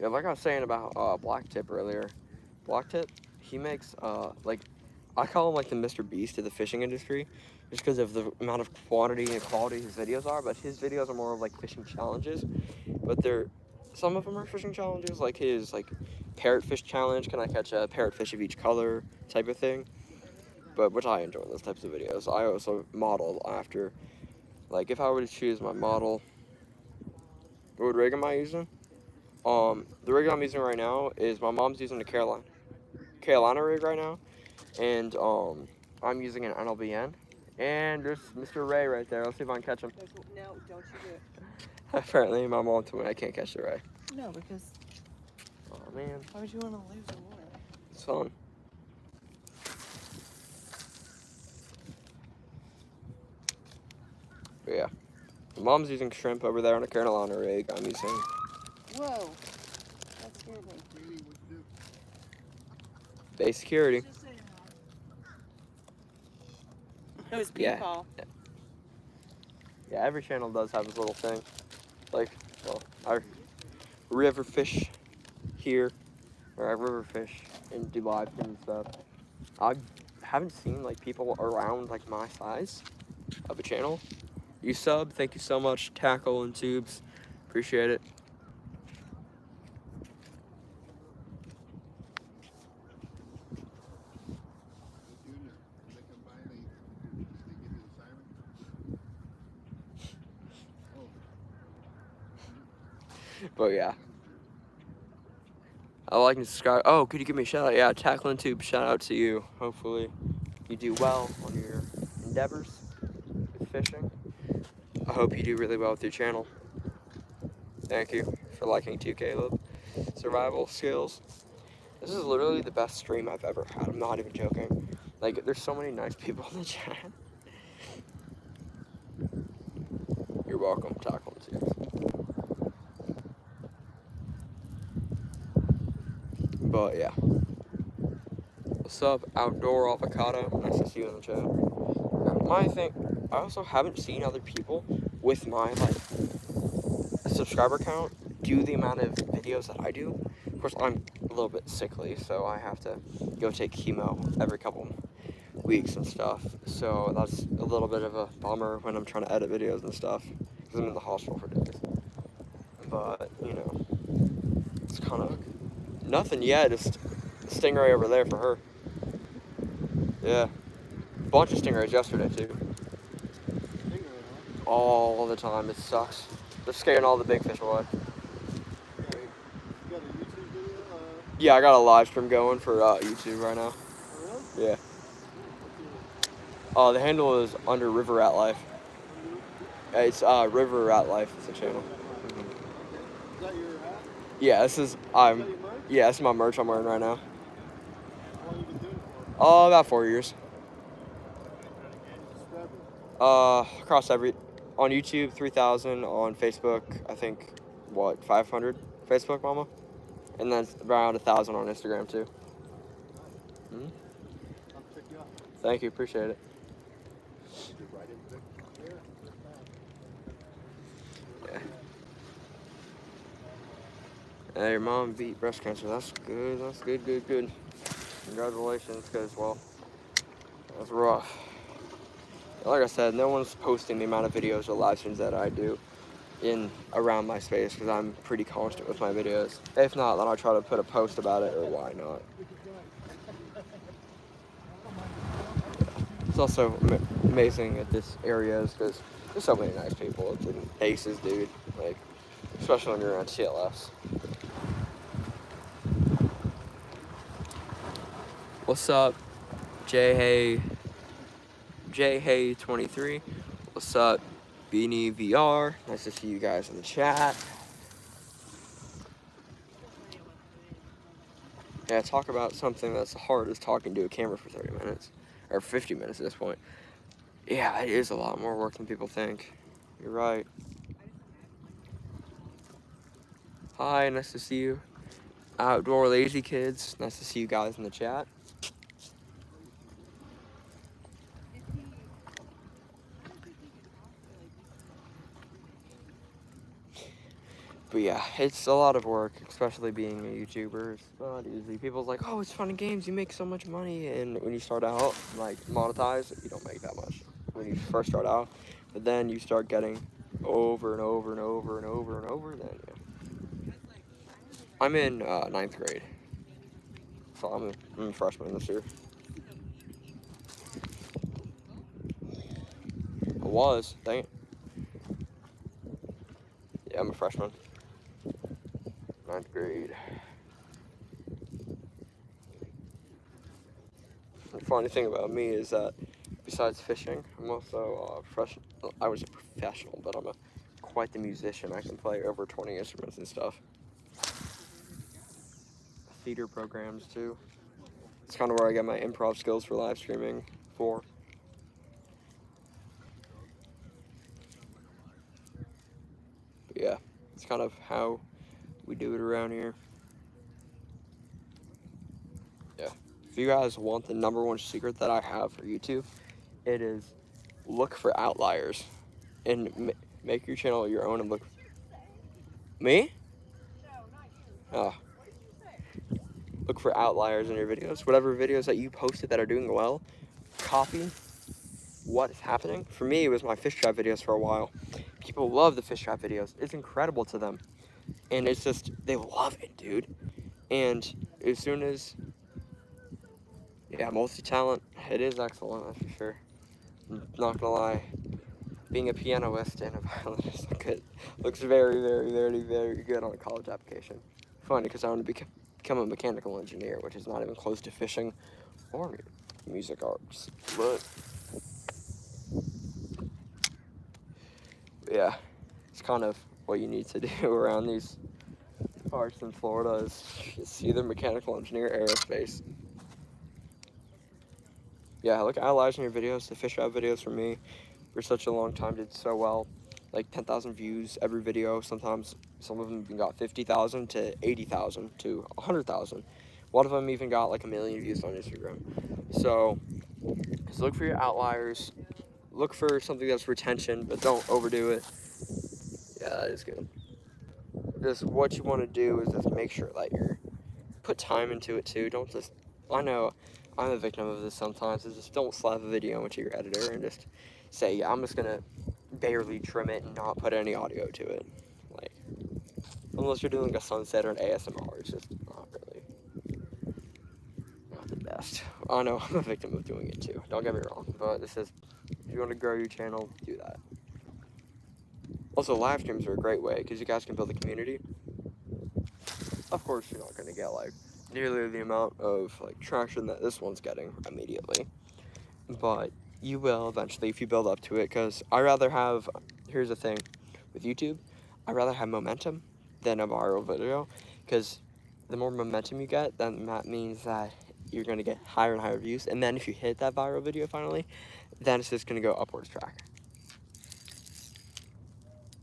Yeah, like I was saying about Black Tip earlier. Black Tip, he makes like, I call him like the Mr. Beast of the fishing industry, just because of the amount of quantity and quality his videos are. But his videos are more of like fishing challenges. But some of them are fishing challenges, like his like parrotfish challenge. Can I catch a parrotfish of each color type of thing? But which I enjoy those types of videos. I also model after, like if I were to choose my model, what rig am I using? The rig I'm using right now is my mom's using the Carolina rig right now, and I'm using an NLBN. And there's Mr. Ray right there. Let's see if I can catch him. No, don't you do it. Apparently, my mom told me I can't catch the Ray. No, because Oh man, why would you want to lose the water? it's fun. But yeah, my mom's using shrimp over there on a Carolina rig. I'm using. Whoa, that scared me. Base security. It was Yeah. Paul. Yeah, every channel does have its little thing. Like, well, our river fish here, or our river fish in Dubai and stuff. I haven't seen like people around like my size of a channel. You sub, thank you so much. Tackle and tubes, appreciate it. But yeah, I like and subscribe. Oh, could you give me a shout out? Yeah, Tackle and Tube, shout out to you. Hopefully you do well on your endeavors with fishing. I hope you do really well with your channel. Thank you for liking too, Caleb. Survival skills. This is literally the best stream I've ever had. I'm not even joking. Like, there's so many nice people in the chat. You're welcome, Tackle and Tube. But yeah. What's up, Outdoor Avocado? Nice to see you in the chat. My thing, I also haven't seen other people with my like subscriber count do the amount of videos that I do. Of course, I'm a little bit sickly, so I have to go take chemo every couple weeks and stuff. So that's a little bit of a bummer when I'm trying to edit videos and stuff, because I'm in the hospital for days. But, you know, it's kind of nothing yet. Just stingray over there for her. Yeah. Bunch of stingrays yesterday, too. All the time. It sucks. They're scaring all the big fish away. You got a YouTube video? Yeah, I got a live stream going for YouTube right now. Really? Yeah. The handle is under River Rat Life. It's River Rat Life. It's a channel. Is that your hat? Yeah, this is Is that your merch? yeah, this is my merch I'm wearing right now. How long you been doing it for? About 4 years. Subscribers? Across on YouTube 3,000, on Facebook I think 500 Facebook, mama, and then around 1,000 on Instagram too. I'll check you out. Thank you, appreciate it. Yeah. Hey, your mom beat breast cancer. That's good. That's good. Good. Congratulations, because well, that's rough. Like I said, no one's posting the amount of videos or live streams that I do. in around my space because I'm pretty constant with my videos. If not, then I'll try to put a post about it, or why not. It's also amazing at this area because there's so many nice people. It's an aces, dude. Like, especially when you're on TLS. What's up, J Hey 23? What's up, Beanie VR? Nice to see you guys in the chat. Yeah, talk about something that's hard as talking to a camera for 30 minutes. Or 50 minutes at this point. Yeah, it is a lot more work than people think. You're right. Hi, nice to see you. Outdoor lazy kids, nice to see you guys in the chat. But yeah, it's a lot of work, especially being a YouTuber. It's not easy. People's like, oh, it's fun and games, you make so much money. And when you start out, like, monetize, you don't make that much when you first start out. But then you start getting over and over and over and over and over, then yeah. I'm in 9th grade. So I'm a freshman this year. I was, dang it. Yeah, I'm a freshman. 9th grade. The funny thing about me is that besides fishing, I'm also I was a professional, but I'm quite the musician. I can play over 20 instruments and stuff. Theater programs too. It's kind of where I get my improv skills for live streaming for. But yeah, it's kind of how we do it around here. Yeah. If you guys want the #1 secret that I have for YouTube, it is look for outliers and make your channel your own and look. Me? Oh. Look for outliers in your videos. Whatever videos that you posted that are doing well, copy what is happening. For me, it was my fish trap videos for a while. People love the fish trap videos. It's incredible to them. And it's just, they love it, dude. And as soon as, yeah, multi-talent, it is excellent, that's for sure. I'm not gonna lie. Being a pianist and a violinist looks very, very, very, very good on a college application. Funny, because I want to become a mechanical engineer, which is not even close to fishing or music arts. But yeah, it's kind of what you need to do around these parts in Florida is it's either mechanical engineer or aerospace. Yeah, look at analyzing your videos. The fish trap videos for me for such a long time did so well. Like 10,000 views every video. Sometimes some of them even got 50,000 to 80,000 to 100,000. One of them even got like 1 million views on Instagram. So just look for your outliers. Look for something that's retention, but don't overdo it. Yeah, that is good. Just what you want to do is just make sure that you're put time into it too. Don't just, I know I'm a victim of this sometimes, is just don't slap a video into your editor and just say, yeah, I'm just gonna barely trim it and not put any audio to it. Like, unless you're doing a sunset or an ASMR, it's just not the best. I know I'm a victim of doing it too, don't get me wrong, but this is, if you want to grow your channel, do that. Also, live streams are a great way because you guys can build a community. Of course, you're not going to get like nearly the amount of like traction that this one's getting immediately, but you will eventually if you build up to it. Because I rather have, here's the thing with YouTube, I rather have momentum than a viral video, because the more momentum you get, then that means that you're going to get higher and higher views, and then if you hit that viral video finally, then it's just going to go upwards track.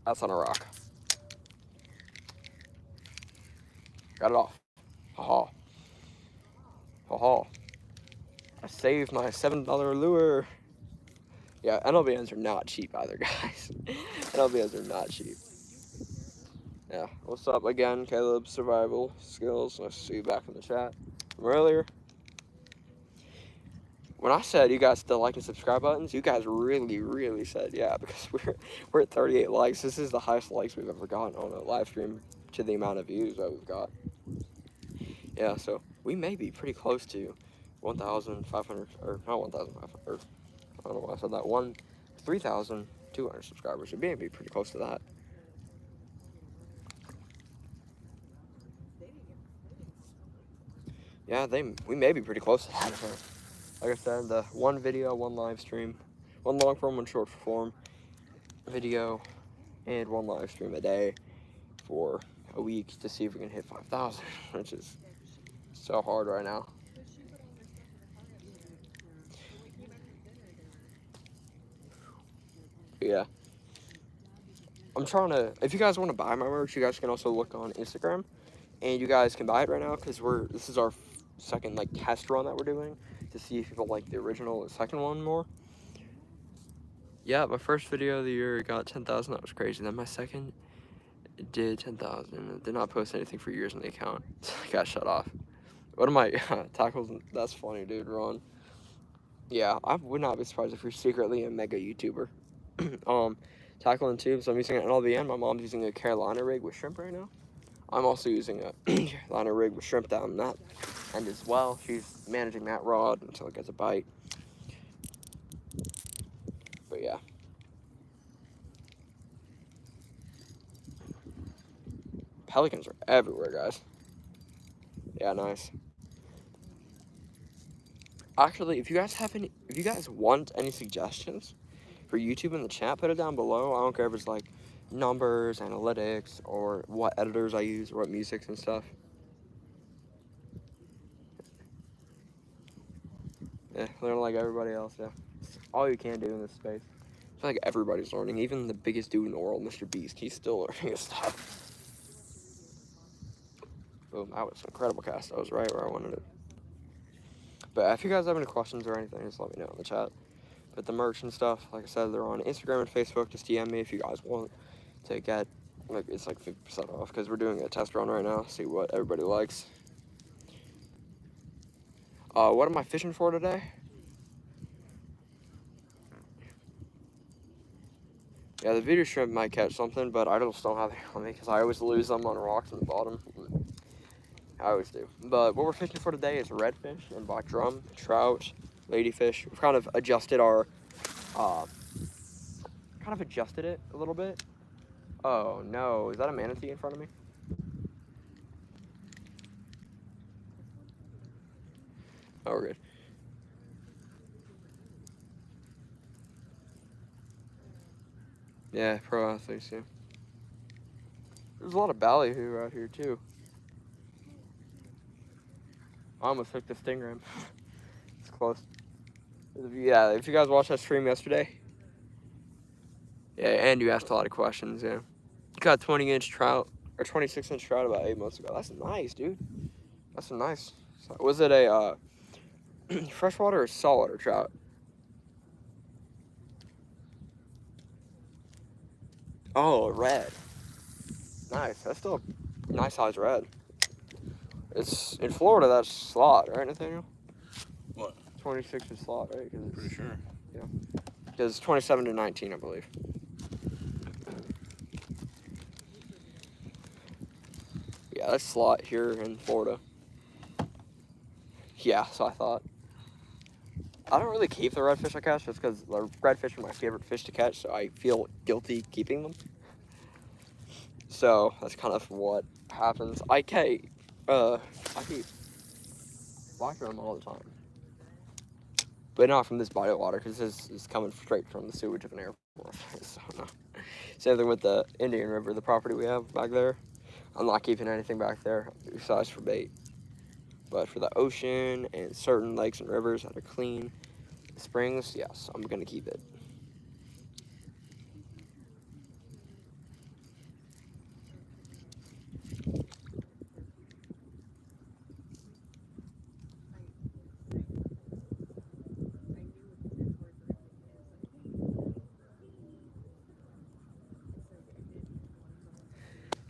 That's on a rock. Got it off. Haha. Haha. I saved my $7 lure. Yeah, NLBNs are not cheap either, guys. NLBNs are not cheap. Yeah, what's up again, Caleb? Survival skills. Nice to see you back in the chat from earlier. when I said you guys still like and subscribe buttons, you guys really said yeah, because we're at 38 likes. This is the highest likes we've ever gotten on a live stream to the amount of views that we've got. Yeah, so we may be pretty close to 1,500, or not 1,500, I don't know why I said that, 3,200 subscribers. We may be pretty close to that. Yeah, we may be pretty close to that. Like I said, the one video, one live stream, one long form, one short form video, and one live stream a day for a week to see if we can hit 5,000, which is so hard right now. But yeah. I'm trying to, if you guys want to buy my merch, you guys can also look on Instagram, and you guys can buy it right now, because this is our second like test run that we're doing to see if people like the original or the second one more. Yeah, my first video of the year got 10,000. That was crazy. Then my second did 10,000. Did not post anything for years on the account. I got shut off. What am I tackles? That's funny, dude. Ron. Yeah, I would not be surprised if you're secretly a mega YouTuber. Tackle and tubes. I'm using an LBN. My mom's using a Carolina rig with shrimp right now. I'm also using a Carolina rig with shrimp down that end as well. She's managing that rod until it gets a bite. But yeah. Pelicans are everywhere, guys. Yeah, nice. Actually, if you guys want any suggestions for YouTube in the chat, put it down below. I don't care if it's like numbers, analytics, or what editors I use, or what musics and stuff. Yeah, learn like everybody else, yeah. It's all you can do in this space. I feel like everybody's learning. Even the biggest dude in the world, Mr. Beast, he's still learning his stuff. Boom, that was an incredible cast. I was right where I wanted it. But if you guys have any questions or anything, just let me know in the chat. But the merch and stuff, like I said, they're on Instagram and Facebook. Just DM me if you guys want to get, like, it's like 50% off, because we're doing a test run right now, see what everybody likes. What am I fishing for today? Yeah, the video shrimp might catch something, but I just don't have it on me, because I always lose them on rocks in the bottom. I always do. But what we're fishing for today is redfish and black drum, trout, ladyfish. We've kind of adjusted our, it a little bit. Oh no, is that a manatee in front of me? Oh, we're good. Yeah, pro athletes, yeah. There's a lot of ballyhoo out here too. I almost hooked the stingray. It's close. Yeah, if you guys watched that stream yesterday. Yeah, and you asked a lot of questions, yeah. Got 20-inch trout, or 26-inch trout about 8 months ago. That's nice, dude. That's nice. So, was it a freshwater or saltwater trout? Oh, red. Nice. That's still a nice size red. It's in Florida. That's slot, right, Nathaniel? What? 26 is slot, right? Pretty sure. Yeah. Because 27 to 19, I believe. Yeah, that's slot here in Florida. Yeah, so I thought. I don't really keep the redfish I catch just because the redfish are my favorite fish to catch, so I feel guilty keeping them. So that's kind of what happens. I keep black drum all the time, but not from this body of water, because this is coming straight from the sewage of an airport. So no. Same thing with the Indian River, the property we have back there. I'm not keeping anything back there besides for bait. But for the ocean and certain lakes and rivers that are clean, springs, yes, I'm gonna keep it.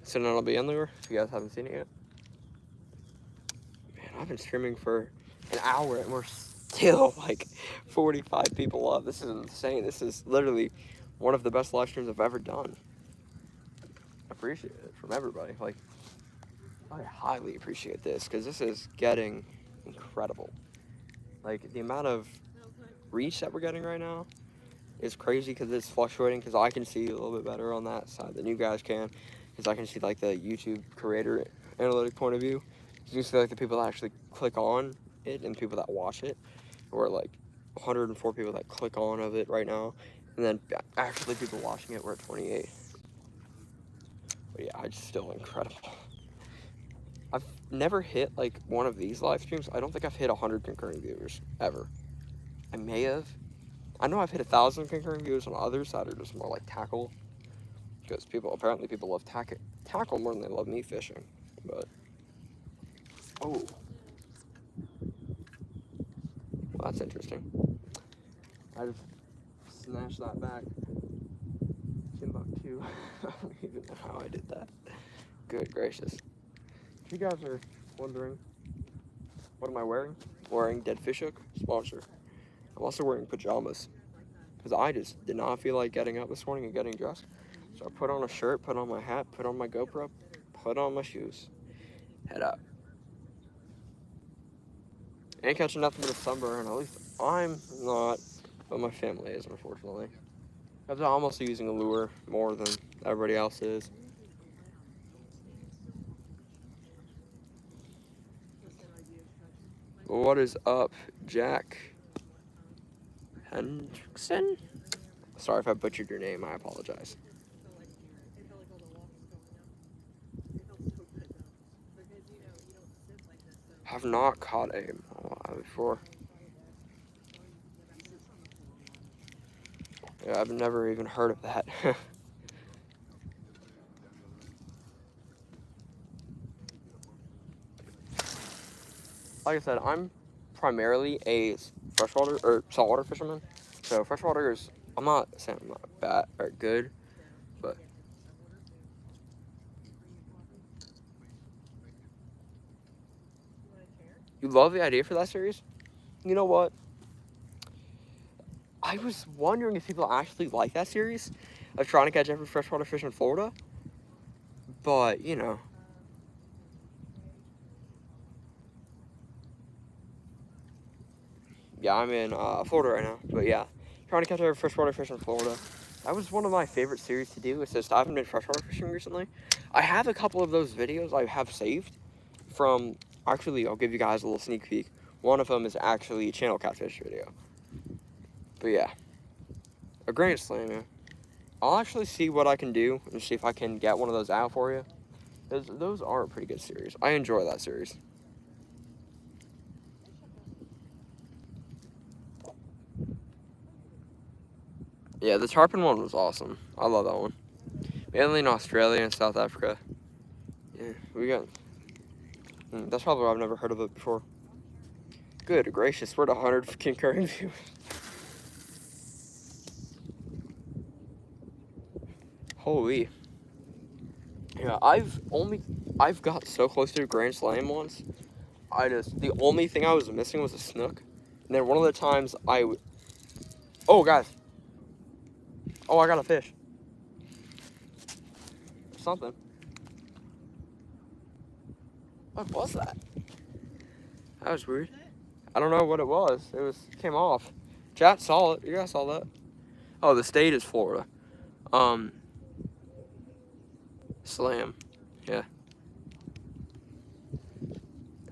So then I'll be in lure if you guys haven't seen it yet. Man, I've been streaming for an hour and we're still like 45 people up. This is insane. This is literally one of the best live streams I've ever done. Appreciate it from everybody. Like, I highly appreciate this because this is getting incredible. Like, the amount of reach that we're getting right now is crazy because it's fluctuating, because I can see a little bit better on that side than you guys can, because I can see like the YouTube creator analytic point of view. You can see like the people that actually click on it and people that watch it. We're like 104 people that click on of it right now, and then actually people watching it, we're at 28. But yeah, it's still incredible. I've never hit like one of these live streams. I don't think I've hit 100 concurrent viewers ever. I may have. I know I've hit 1,000 concurrent viewers on others that are just more like tackle, because apparently people love tackle more than they love me fishing. But oh, well, that's interesting. I just snatched that back. $10 too. I don't even know how I did that. Good gracious. If you guys are wondering, what am I wearing? Wearing Dead Fish Hook sponsor. I'm also wearing pajamas, because I just did not feel like getting up this morning and getting dressed. So I put on a shirt, put on my hat, put on my GoPro, put on my shoes, head out. Ain't catching nothing but a sunburn. At least I'm not, but my family is, unfortunately. I'm almost using a lure more than everybody else is. What is up, Jack Hendrickson? Sorry if I butchered your name, I apologize. Have not caught a walleye before. Yeah, I've never even heard of that. Like I said, I'm primarily a freshwater or saltwater fisherman. So freshwater is, I'm not saying I'm not bad or good, but you love the idea for that series? You know what? I was wondering if people actually like that series of trying to catch every freshwater fish in Florida, but you know. Yeah, I'm in Florida right now, but yeah, trying to catch every freshwater fish in Florida. That was one of my favorite series to do. It's just I haven't been freshwater fishing recently. I have a couple of those videos I have saved from, actually, I'll give you guys a little sneak peek. One of them is actually a channel catfish video. But yeah, a Grand Slam, yeah. I'll actually see what I can do and see if I can get one of those out for you. Those are a pretty good series. I enjoy that series. Yeah, the tarpon one was awesome. I love that one. Mainly in Australia and South Africa. Yeah, we got... That's probably why I've never heard of it before. Good gracious, we're at 100 concurrent viewers. Holy. Yeah, I've got so close to a Grand Slam once. The only thing I was missing was a snook. And then one of the times oh, guys. Oh, I got a fish. Something. What was that? That was weird. I don't know what it was. It came off. Chat saw it. You guys saw that. Oh, the state is Florida. Slam. Yeah.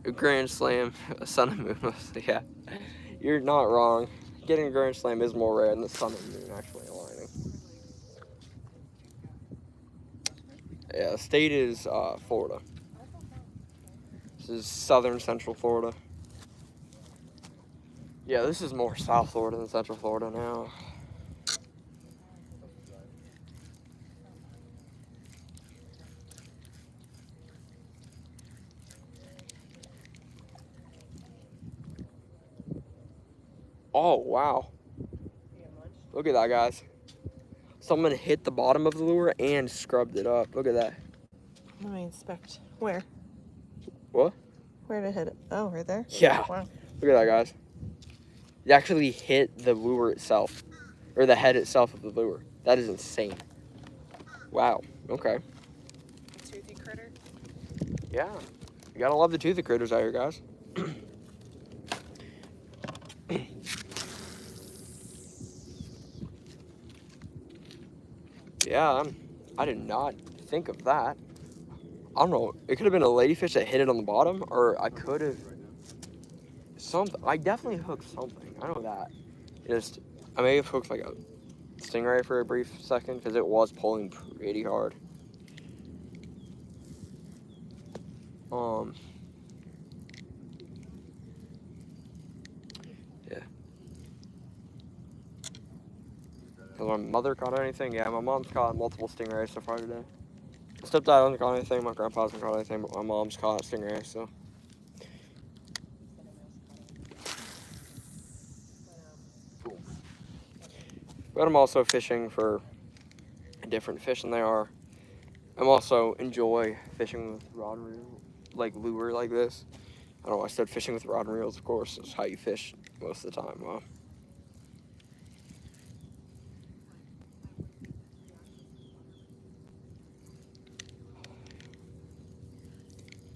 A Grand Slam, a sun and moon. Yeah. You're not wrong. Getting a Grand Slam is more rare than the sun and moon actually aligning. Yeah, the state is Florida. This is southern central Florida. Yeah, this is more South Florida than Central Florida now. Oh, wow. Look at that, guys. Someone hit the bottom of the lure and scrubbed it up. Look at that. Let me inspect. Where? What? Where did it hit it? Oh, right there? Yeah. Wow. Look at that, guys. It actually hit the lure itself, or the head itself of the lure. That is insane. Wow. Okay. Toothy critter. Yeah. You gotta love the toothy critters out here, guys. Yeah, I did not think of that. I don't know. It could have been a ladyfish that hit it on the bottom, or I could have something. I definitely hooked something. I know that. Just I may have hooked like a stingray for a brief second because it was pulling pretty hard. Yeah. Has my mother caught anything? Yeah, my mom's caught multiple stingrays so far today. My stepdad hasn't caught anything. My grandpa hasn't caught anything, but my mom's caught stingrays. So. But I'm also fishing for a different fish than they are. I'm also enjoy fishing with rod and reel, like lure like this. I don't know, I started fishing with rod and reels, of course. It's how you fish most of the time. Well,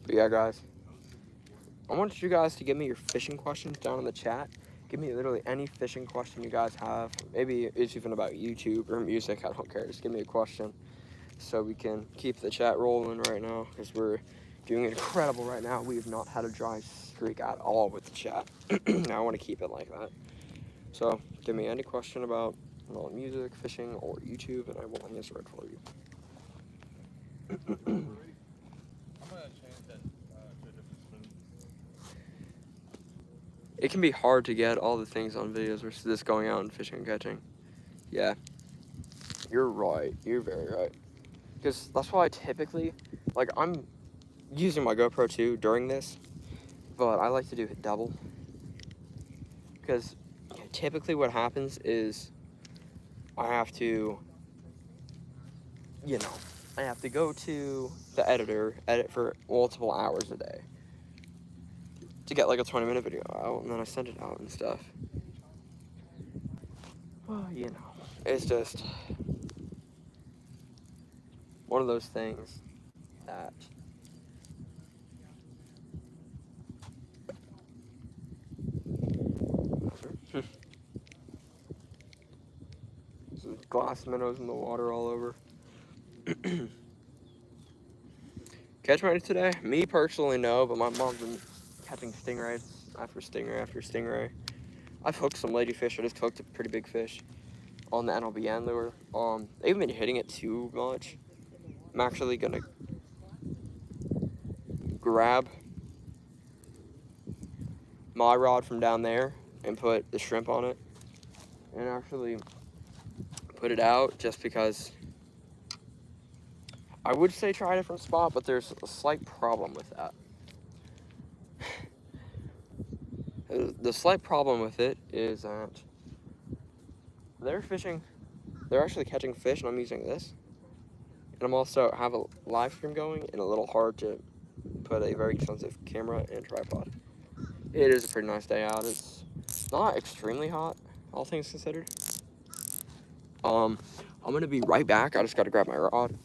but yeah, guys. I want you guys to give me your fishing questions down in the chat. Give me literally any fishing question you guys have. Maybe it's even about YouTube or music. I don't care. Just give me a question so we can keep the chat rolling right now because we're doing incredible right now. We have not had a dry streak at all with the chat. I want to keep it like that. So give me any question about music, fishing, or YouTube, and I will answer it for you. I'm gonna change that to a different spoon. It can be hard to get all the things on videos versus this going out and fishing and catching. Yeah, you're right. You're very right. Because that's why I typically, like, I'm using my GoPro too during this, but I like to do it double. Because typically what happens is I have to, I have to go to the editor, edit for multiple hours a day to get like a 20-minute video out, and then I send it out and stuff. Well, it's just one of those things that some glass minnows in the water all over. Catch many today? Me personally, no, but my mom's been catching stingrays after stingray after stingray. I've hooked some ladyfish. I just hooked a pretty big fish on the NLBN lure. They haven't been hitting it too much. I'm actually gonna grab my rod from down there and put the shrimp on it and actually put it out just because I would say try a different spot, but there's a slight problem with that. The slight problem with it is that they're actually catching fish, and I'm using this. And I'm also have a live stream going, and a little hard to put a very expensive camera and tripod. It is a pretty nice day out. It's not extremely hot, all things considered. I'm gonna be right back. I just gotta grab my rod.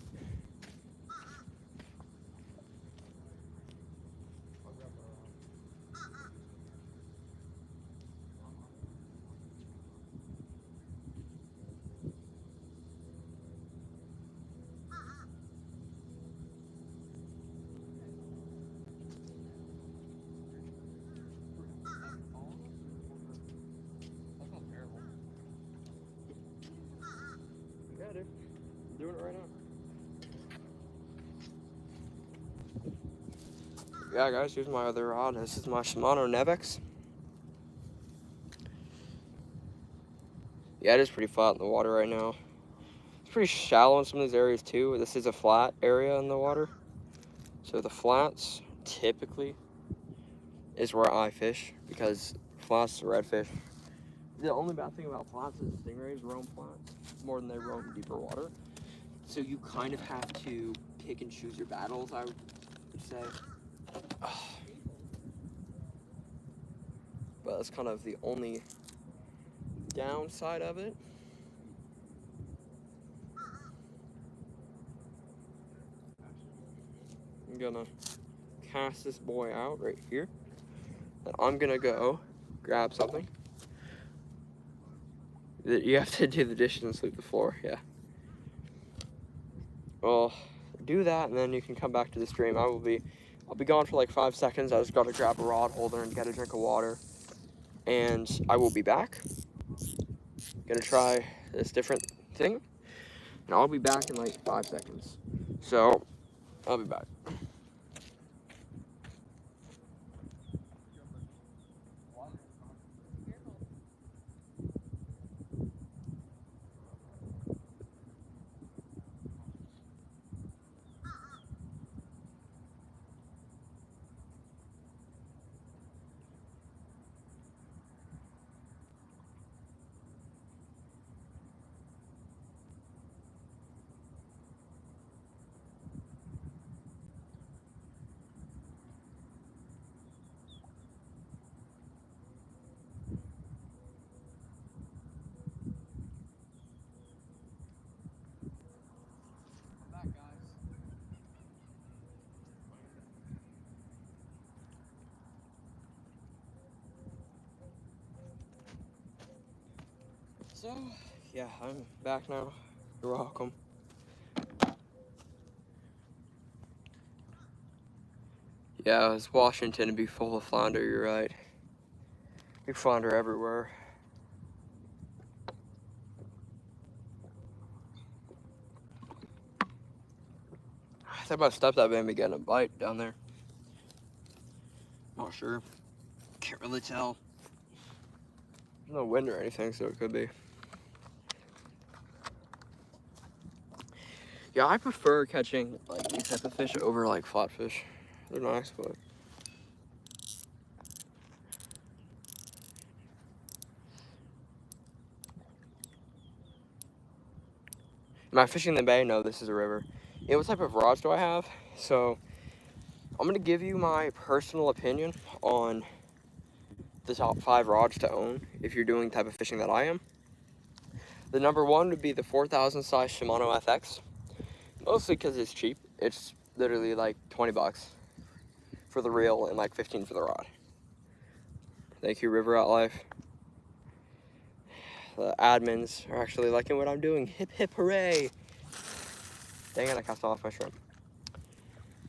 Yeah, dude. I'm doing it right now. Yeah, guys, here's my other rod. This is my Shimano Nevex. Yeah, it is pretty flat in the water right now. It's pretty shallow in some of these areas too. This is a flat area in the water. So the flats typically is where I fish because flats are redfish. The only bad thing about flats is stingrays roam flats more than they roam deeper water. So you kind of have to pick and choose your battles, I would say. But that's kind of the only downside of it. I'm gonna cast this boy out right here. And I'm gonna go grab something. You have to do the dishes and sweep the floor, yeah. Well, do that and then you can come back to the stream. I'll be gone for like 5 seconds. I just gotta grab a rod holder and get a drink of water. And I will be back. Gonna try this different thing. And I'll be back in like 5 seconds. So, I'll be back. So, yeah, I'm back now. You're welcome. Yeah, it's Washington to be full of flounder, you're right. Big flounder everywhere. I think my stepdad made me getting a bite down there. Not sure. Can't really tell. There's no wind or anything, so it could be. Yeah, I prefer catching like these type of fish over like flatfish. They're nice, but am I fishing the bay? No, this is a river. Yeah, what type of rods do I have? So I'm gonna give you my personal opinion on the top 5 rods to own if you're doing the type of fishing that I am. The number 1 would be the 4000 size Shimano FX. Mostly because it's cheap. It's literally like 20 bucks for the reel and like 15 for the rod. Thank you, River Out Life. The admins are actually liking what I'm doing. Hip hip hooray! Dang it, I cast off my shrimp.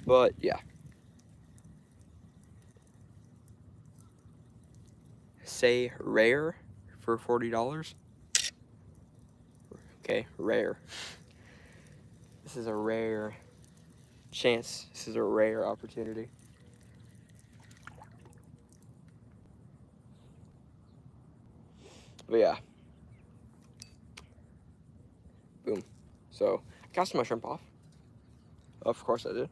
But yeah. Say rare for $40. Okay, rare. This is a rare chance. This is a rare opportunity. But yeah. Boom. So, I cast my shrimp off. Of course I did.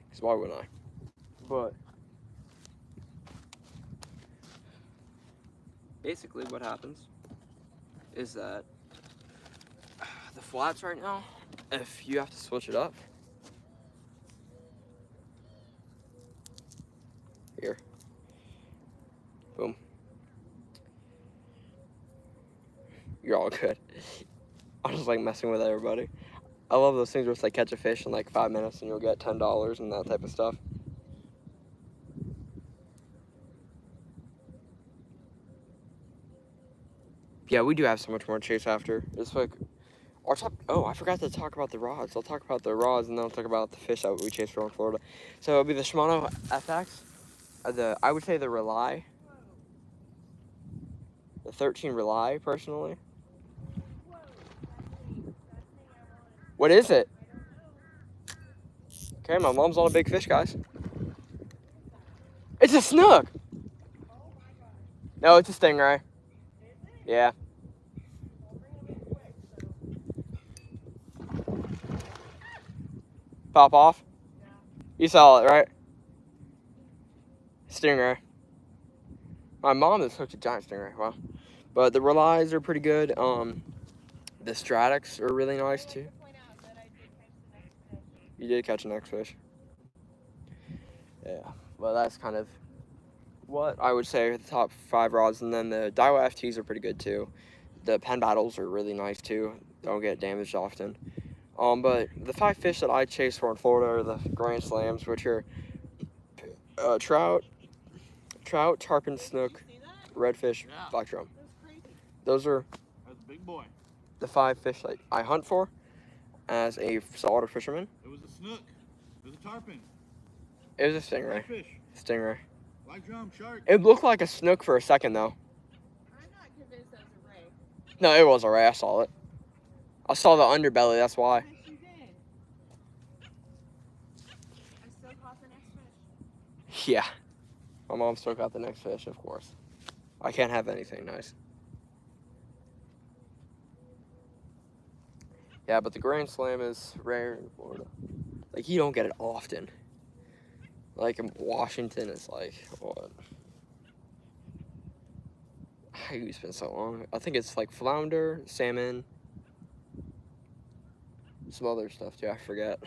Because why wouldn't I? But basically what happens is that the flats right now, if you have to switch it up, here, boom, you're all good. I'm just like messing with everybody. I love those things where it's like catch a fish in like 5 minutes and you'll get $10 and that type of stuff. Yeah, we do have so much more to chase after. It's like our top. Oh, I forgot to talk about the rods. I'll talk about the rods and then I'll talk about the fish that we chase for in Florida. So it'll be the Shimano FX. I would say the Rely. The 13 Rely, personally. What is it? Okay, my mom's on a big fish, guys. It's a snook. No, it's a stingray. Yeah. Pop off? You saw it, right? Stingray. My mom has hooked a giant stingray. Wow. But the Relies are pretty good. The Stratics are really nice too. You did catch an X-fish. Yeah. Well, that's kind of what I would say are the top 5 rods. And then the Daiwa FTs are pretty good too. the pen battles are really nice too. Don't get damaged often. But the 5 fish that I chase for in Florida are the Grand Slams, which are trout, tarpon, snook, redfish, Yeah. black drum. That's crazy. Those are That's a big boy. the 5 fish that I hunt for as a saltwater fisherman. It was a snook. It was a tarpon. It was a stingray. Catfish. Stingray. Black drum. Shark. It looked like a snook for a second though. I'm not convinced that was a ray. No, it was a ray. I saw it. I saw the underbelly. That's why. Yes, you did. I still caught the next fish. Yeah. My mom still got the next fish, of course. I can't have anything nice. Yeah, but the Grand Slam is rare in Florida. Like, you don't get it often. Like, in Washington, it's like, what? It's been so long. I think it's like flounder, salmon, some other stuff too, I forget.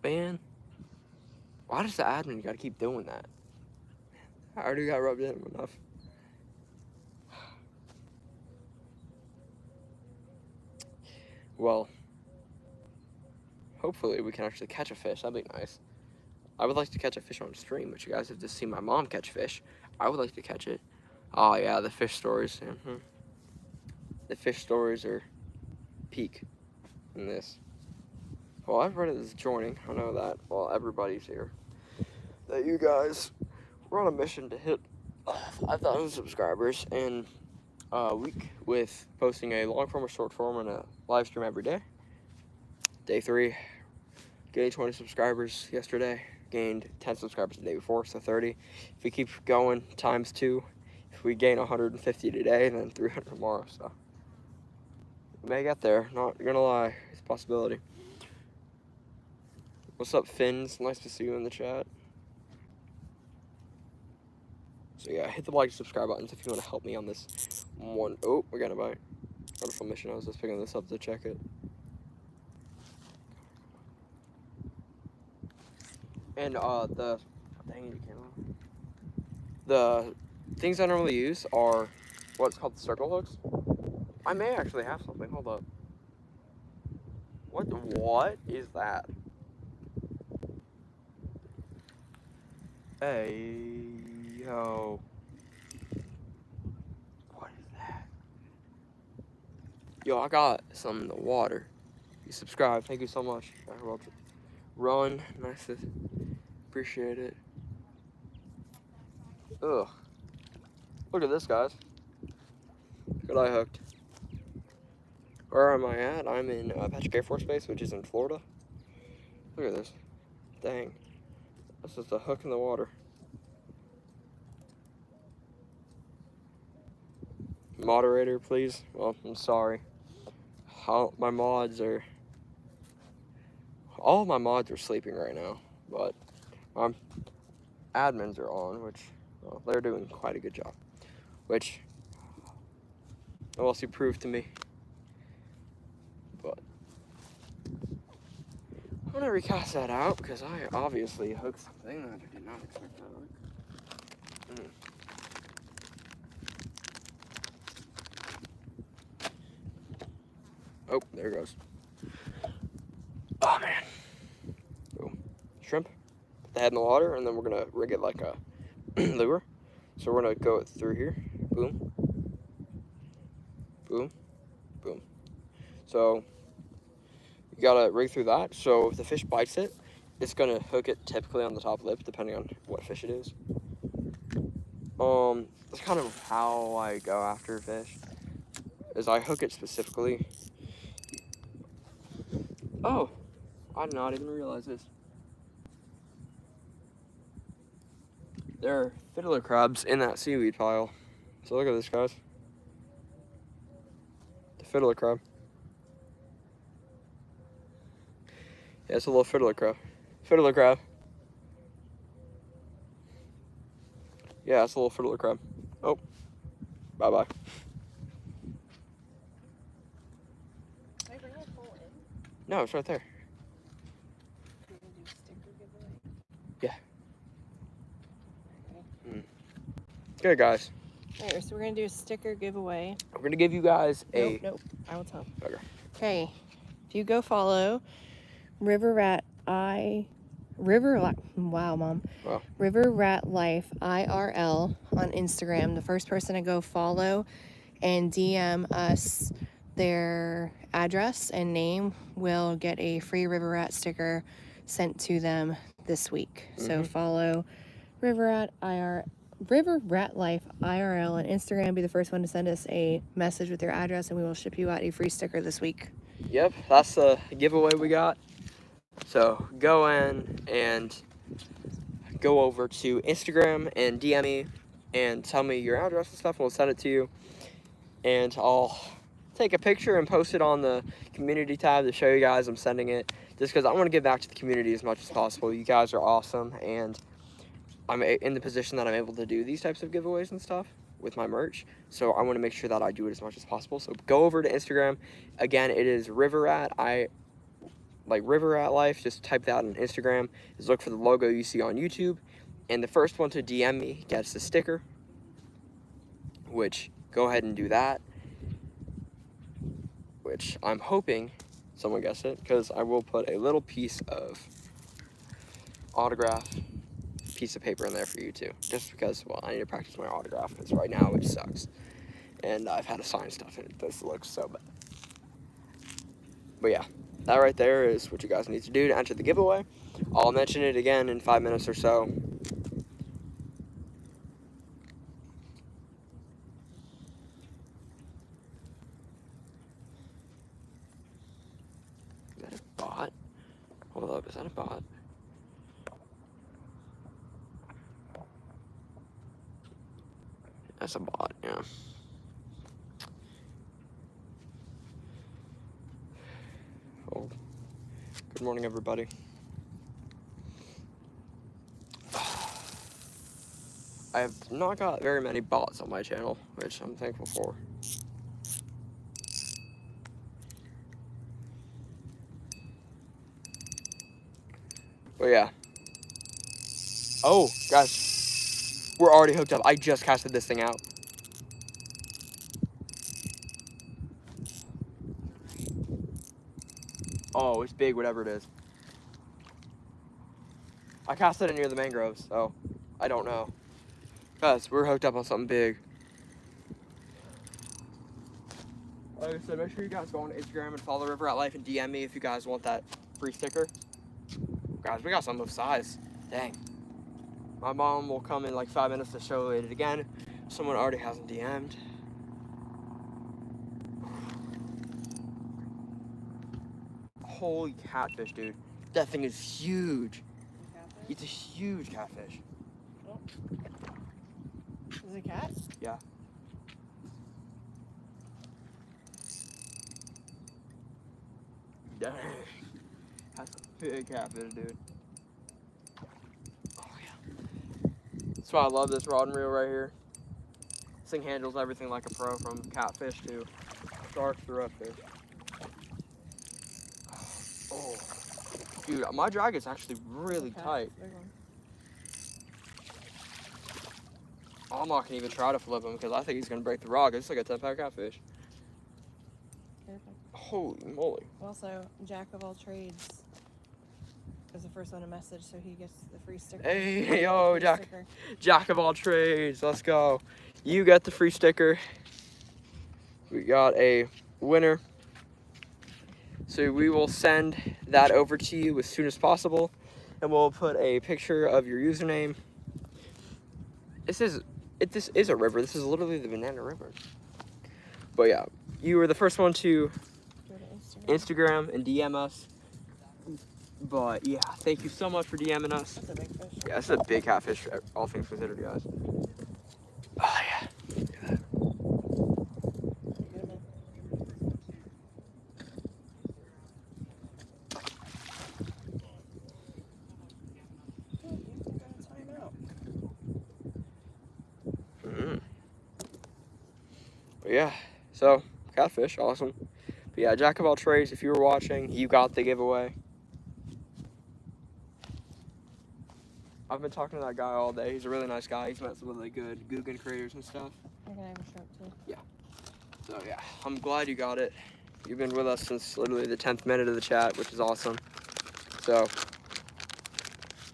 Man, why does the admin gotta keep doing that? I already got rubbed in enough. Well, hopefully we can actually catch a fish. That'd be nice. I would like to catch a fish on stream, but you guys have to see my mom catch fish. I would like to catch it. Oh yeah, the fish stories. The fish stories are peak in this. Well, everybody is joining. I know that. Well, everybody's here. That you guys, we're on a mission to hit 5,000 subscribers in a week with posting a long form or short form and a live stream every day. Day 3, gained 20 subscribers yesterday. Gained 10 subscribers the day before, so 30. If we keep going, times 2. If we gain 150 today, then 300 tomorrow. So we may get there. Not gonna lie, it's a possibility. What's up, Finns? Nice to see you in the chat. So yeah, hit the like and subscribe buttons if you want to help me on this one. Oh, we're gonna bite. Wonderful mission. I was just picking this up to check it. And the things I normally use are what's called the circle hooks. I may actually have something. Hold up. What is that? Hey, yo. What is that? Yo, I got some in the water. You subscribe. Thank you so much. You're welcome. Run. Nice. Appreciate it. Ugh. Look at this, guys. Good eye hooked. Where am I at? I'm in Patrick Air Force Base, which is in Florida. Look at this. Dang. This is a hook in the water. Moderator, please. Well, I'm sorry. All of my mods are sleeping right now, but admins are on, which, well, they're doing quite a good job. Which, also proved to me. But I'm gonna recast that out because I obviously hooked something that I did not expect to hook. Oh, there it goes. Oh man. Boom. Shrimp. Put the head in the water, and then we're gonna rig it like a lure. So we're gonna go through here. Boom. Boom. Boom. So you gotta rig through that. So if the fish bites it, it's gonna hook it typically on the top lip, depending on what fish it is. That's kind of how I go after fish. Is I hook it specifically. Oh, I did not even realize this. There are fiddler crabs in that seaweed pile. So look at this, guys. The fiddler crab. Yeah, it's a little fiddler crab. Fiddler crab. Yeah, it's a little fiddler crab. Oh, bye-bye. Can I bring that pole in? No, it's right there. You can do sticker giveaway. Yeah. good, guys. Alright, so we're gonna do a sticker giveaway. We're gonna give you guys a. Nope. I will tell. Okay. Okay. If you go follow River Rat Life IRL on Instagram, the first person to go follow and DM us their address and name will get a free River Rat sticker sent to them this week. So follow River Rat Life IRL on Instagram. Be the first one to send us a message with your address, and we will ship you out a free sticker this week. Yep, that's the giveaway we got. So go in and go over to Instagram and DM me and tell me your address and stuff, and we'll send it to you. And I'll take a picture and post it on the community tab to show you guys I'm sending it, just because I want to give back to the community as much as possible. You guys are awesome, and I'm in the position that I'm able to do these types of giveaways and stuff with my merch, so I want to make sure that I do it as much as possible. So go over to Instagram. Again, it is River Rat. River Rat Life. Just type that on Instagram. Just look for the logo you see on YouTube, and the first one to DM me gets the sticker, which go ahead and do that, which I'm hoping someone gets it, because I will put a little piece of autograph piece of paper in there for you too, just because, well, I need to practice my autograph, because right now it sucks, and I've had to sign stuff and this looks so bad. But yeah, that right there is what you guys need to do to enter the giveaway. I'll mention it again in 5 minutes or so. Is that a bot? Hold up, is that a bot? That's a bot, yeah. Oh, good morning, everybody. I have not got very many bots on my channel, which I'm thankful for. But yeah. Oh, guys. We're already hooked up. I just casted this thing out. Oh, it's big, whatever it is. I casted it near the mangroves, so I don't know. Guys, we're hooked up on something big. Like I said, make sure you guys go on Instagram and follow River Rat Life and DM me if you guys want that free sticker. Guys, we got some of size. Dang. My mom will come in like 5 minutes to show it again. Someone already hasn't DM'd. Holy catfish, dude. That thing is huge. It's a huge catfish. Oh. Is it a cat? Yeah. Dang. That's a big catfish, dude. That's why I love this rod and reel right here. This thing handles everything like a pro, from catfish to sharks to redfish. Oh, dude, my drag is actually really tight. I'm not gonna even try to flip him because I think he's gonna break the rock. It's like a 10-pound catfish. Perfect. Holy moly. Also, Jack of all trades was the first one to message, so he gets the free sticker. Hey, yo, Jack. Sticker. Jack of all trades. Let's go. You got the free sticker. We got a winner. So we will send that over to you as soon as possible, and we'll put a picture of your username. This is a river. This is literally the Banana River. But yeah, you were the first one to Go to Instagram and DM us. But yeah, thank you so much for DMing us. That's a big fish. Yeah, it's a big catfish, all things considered, guys. Oh yeah. Look at that. But yeah, so catfish, awesome. But yeah, Jack of all trades, if you were watching, you got the giveaway. I've been talking to that guy all day. He's a really nice guy. He's met some really good Guggen creators and stuff. You're gonna have a shrimp too. Yeah. So yeah, I'm glad you got it. You've been with us since literally the 10th minute of the chat, which is awesome. So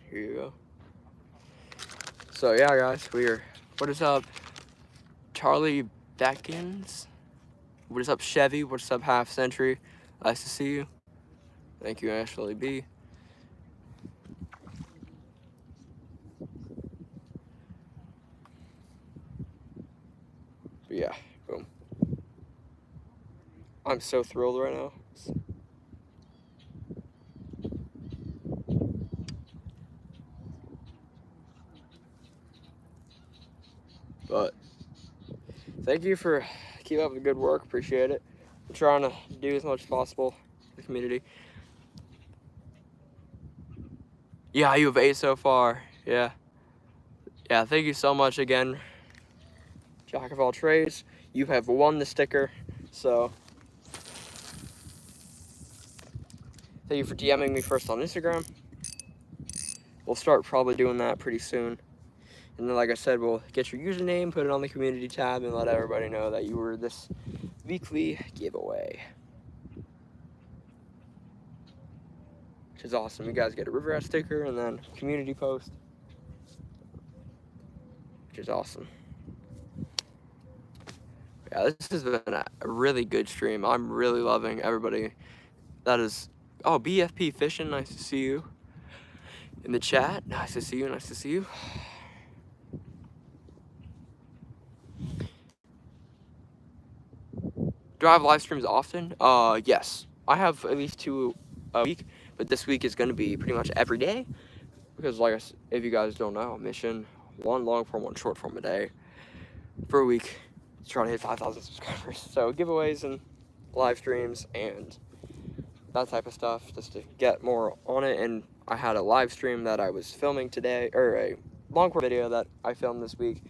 here you go. So yeah, guys, what is up, Charlie Beckins? What is up, Chevy? What's up, Half Century? Nice to see you. Thank you, Ashley B. But yeah, boom. I'm so thrilled right now. But thank you for keeping up the good work. Appreciate it. I'm trying to do as much as possible for the community. Yeah, you have 8 so far. Yeah. Yeah, thank you so much again, Jack of all trades. You have won the sticker, so thank you for DMing me first on Instagram. We'll start probably doing that pretty soon. And then, like I said, we'll get your username, put it on the community tab, and let everybody know that you were this weekly giveaway. Which is awesome. You guys get a river rat sticker and then community post. Which is awesome. Yeah, this has been a really good stream. I'm really loving everybody. That is, oh, BFP Fishing, nice to see you. In the chat, nice to see you, nice to see you. Do I have live streams often? Yes. I have at least 2 a week, but this week is going to be pretty much every day. Because like if you guys don't know, mission 1 long form, 1 short form a day for a week. Trying to hit 5,000 subscribers. So giveaways and live streams and that type of stuff just to get more on it. And I had a live stream that I was filming today, or a long form video that I filmed this week,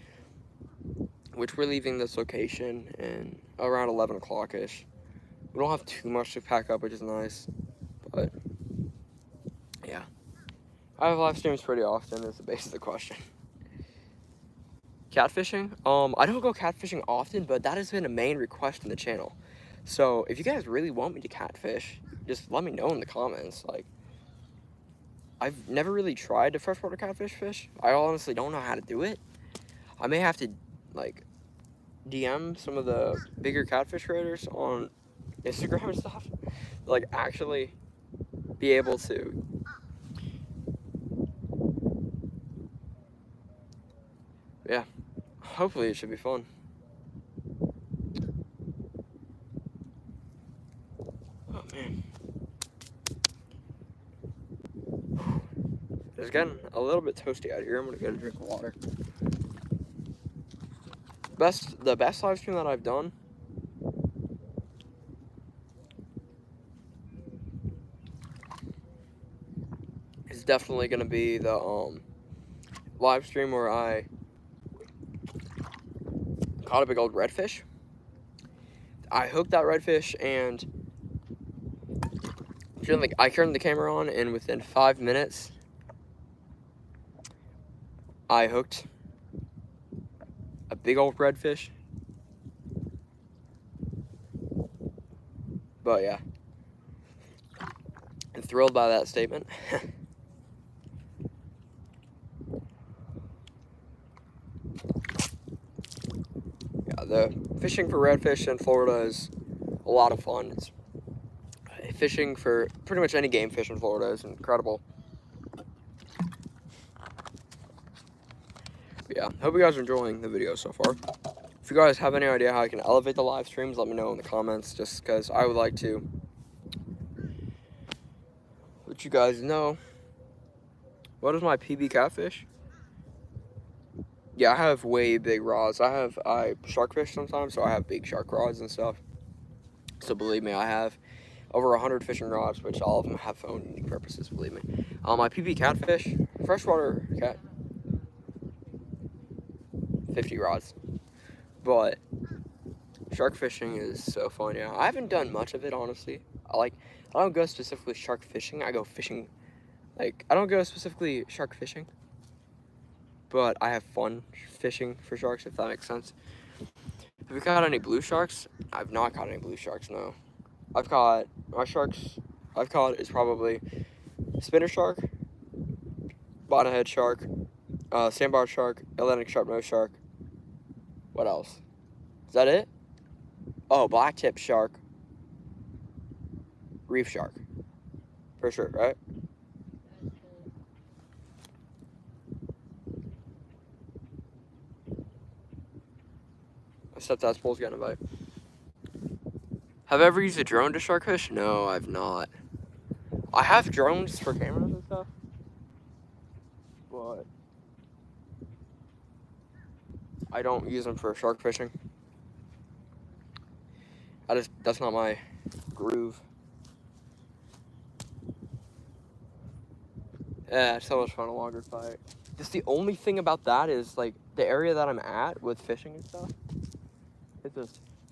which we're leaving this location in around 11 o'clock ish. We don't have too much to pack up, which is nice, but yeah. I have live streams pretty often is the base of the question. Catfishing? I don't go catfishing often, but that has been a main request in the channel. So if you guys really want me to catfish, just let me know in the comments. Like, I've never really tried to freshwater catfish fish. I honestly don't know how to do it. I may have to, like, DM some of the bigger catfish creators on Instagram and stuff. Like, actually be able to yeah. Hopefully it should be fun. Oh man. It's getting a little bit toasty out here. I'm gonna get a drink of water. The best live stream that I've done is definitely gonna be the live stream where I caught a big old redfish. I hooked that redfish and I turned the camera on, and within 5 minutes I hooked a big old redfish. But yeah, I'm thrilled by that statement. The fishing for redfish in Florida is a lot of fun. It's fishing for pretty much any game fish in Florida is incredible. But yeah, hope you guys are enjoying the video so far. If you guys have any idea how I can elevate the live streams, let me know in the comments, just because I would like to let you guys know. What is my PB catfish? Yeah, I have way big rods. I shark fish sometimes, so I have big shark rods and stuff. So believe me, I have over 100 fishing rods, which all of them have their own unique purposes, believe me. My PB catfish, freshwater cat, 50 rods. But shark fishing is so fun, yeah. I haven't done much of it, honestly. I don't go specifically shark fishing. I go fishing, like, I don't go specifically shark fishing. but I have fun fishing for sharks, if that makes sense. Have you caught any blue sharks? I've not caught any blue sharks, no. I've caught, my sharks I've caught is probably spinner shark, bonnethead shark, sandbar shark, Atlantic sharp-nosed shark. What else? Is that it? Oh, black tip shark, reef shark. For sure, right? Except that pole's getting a bite. Have I ever used a drone to shark fish? No, I've not. I have drones for cameras and stuff, but I don't use them for shark fishing. That's not my groove. Yeah, it's so much fun a longer fight. Just the only thing about that is like the area that I'm at with fishing and stuff.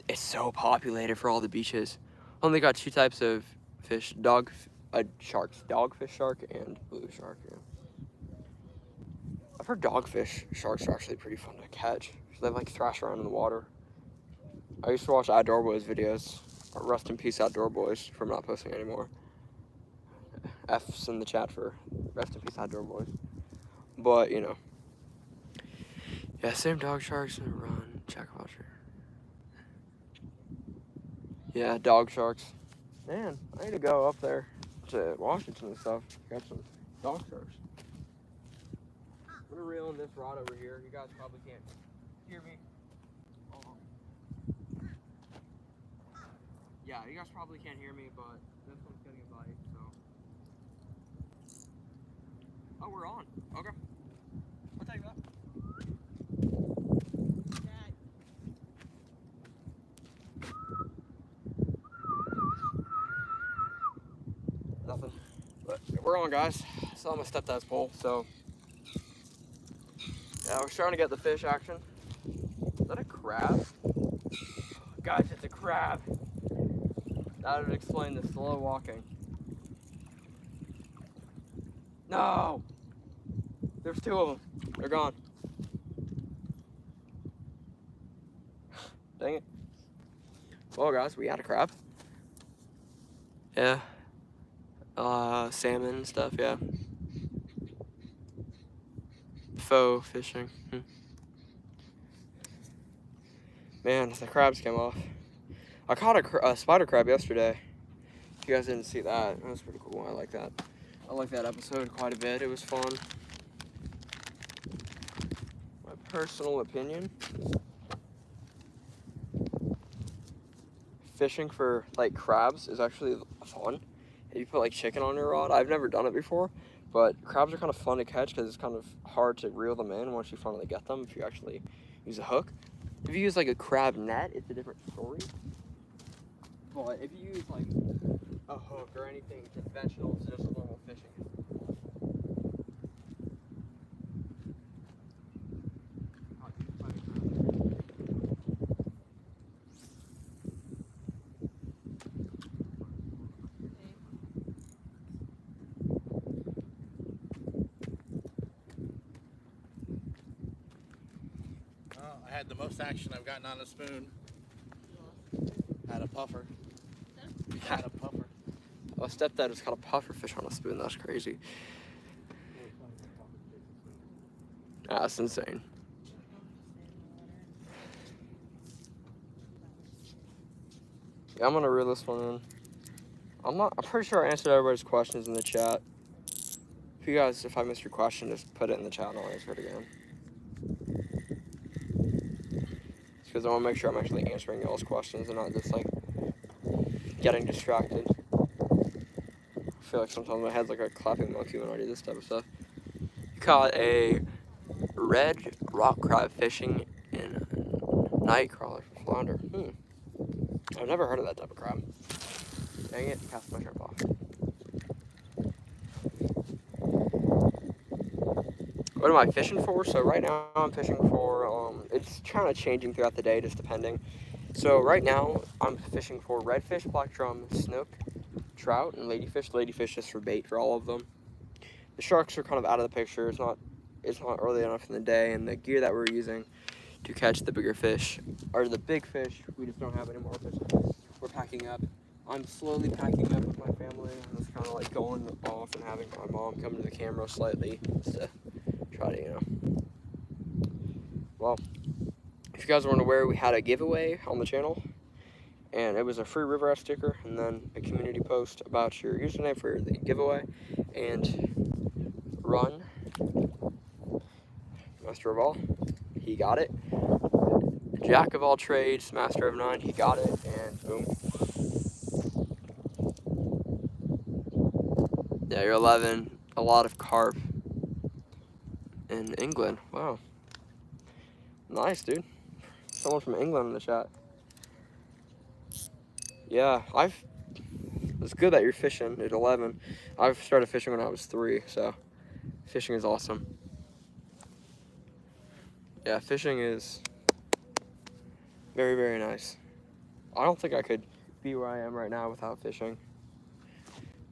It's so populated for all the beaches. Only got 2 types of fish: sharks, dogfish shark and blue shark. Yeah. I've heard dogfish sharks are actually pretty fun to catch. They like thrash around in the water. I used to watch Outdoor Boys videos. Rest in peace, Outdoor Boys, for not posting anymore. F's in the chat for rest in peace, Outdoor Boys. But you know, yeah, same dog sharks and run check watcher. Yeah, dog sharks. Man, I need to go up there to Washington and stuff, catch some dog sharks. I'm gonna reel in this rod over here. You guys probably can't hear me. Yeah, you guys probably can't hear me, but this one's getting a bite, so. Oh, we're on. Okay. I'll take that. Nothing. But we're on, guys. So I'm gonna step that pole. So yeah, we're starting to get the fish action. Is that a crab? Guys, it's a crab. That would explain the slow walking. No! There's 2 of them. They're gone. Dang it. Well, guys, we had a crab. Yeah. Salmon and stuff, yeah. Faux fishing. Man, the crabs came off. I caught a spider crab yesterday. If you guys didn't see that, that was pretty cool. I like that. I like that episode quite a bit. It was fun. My personal opinion. Fishing for like crabs is actually fun. If you put like chicken on your rod, I've never done it before, but crabs are kind of fun to catch because it's kind of hard to reel them in once you finally get them if you actually use a hook. If you use like a crab net, it's a different story. But if you use like a hook or anything conventional, it's just normal fishing. I had the most action I've gotten on a spoon. Had a puffer. Had a puffer. Oh, stepdad just caught a pufferfish on a spoon. That's crazy. That's insane. Yeah, I'm gonna reel this one in. I'm pretty sure I answered everybody's questions in the chat. If I missed your question, just put it in the chat and I'll answer it again. Because I want to make sure I'm actually answering y'all's questions and not just like getting distracted. I feel like sometimes my head's like a clapping monkey when I do this type of stuff. You caught a red rock crab fishing in night crawler for flounder. I've never heard of that type of crab. Dang it, cast my shrimp off. What am I fishing for? So right now I'm fishing for, it's kind of changing throughout the day, just depending. So right now I'm fishing for redfish, black drum, snook, trout, and ladyfish. Ladyfish just for bait for all of them. The sharks are kind of out of the picture. It's not it's not early enough in the day, and the gear that we're using to catch the bigger fish, or the big fish, we just don't have any more fish. We're packing up. I'm slowly packing up with my family. I'm just kind of like going off and having my mom come to the camera slightly just to try to, you know. Well, if you guys weren't aware, we had a giveaway on the channel, and it was a free river rat sticker and then a community post about your username for the giveaway. And Run, master of all, he got it. Jack of all trades, master of none, he got it, and boom. Yeah, you're 11. A lot of carp in England. Wow. Nice, dude. Someone from England in the chat. Yeah, it's good that you're fishing at 11. I've started fishing when I was 3, so fishing is awesome. Yeah, fishing is very, very nice. I don't think I could be where I am right now without fishing.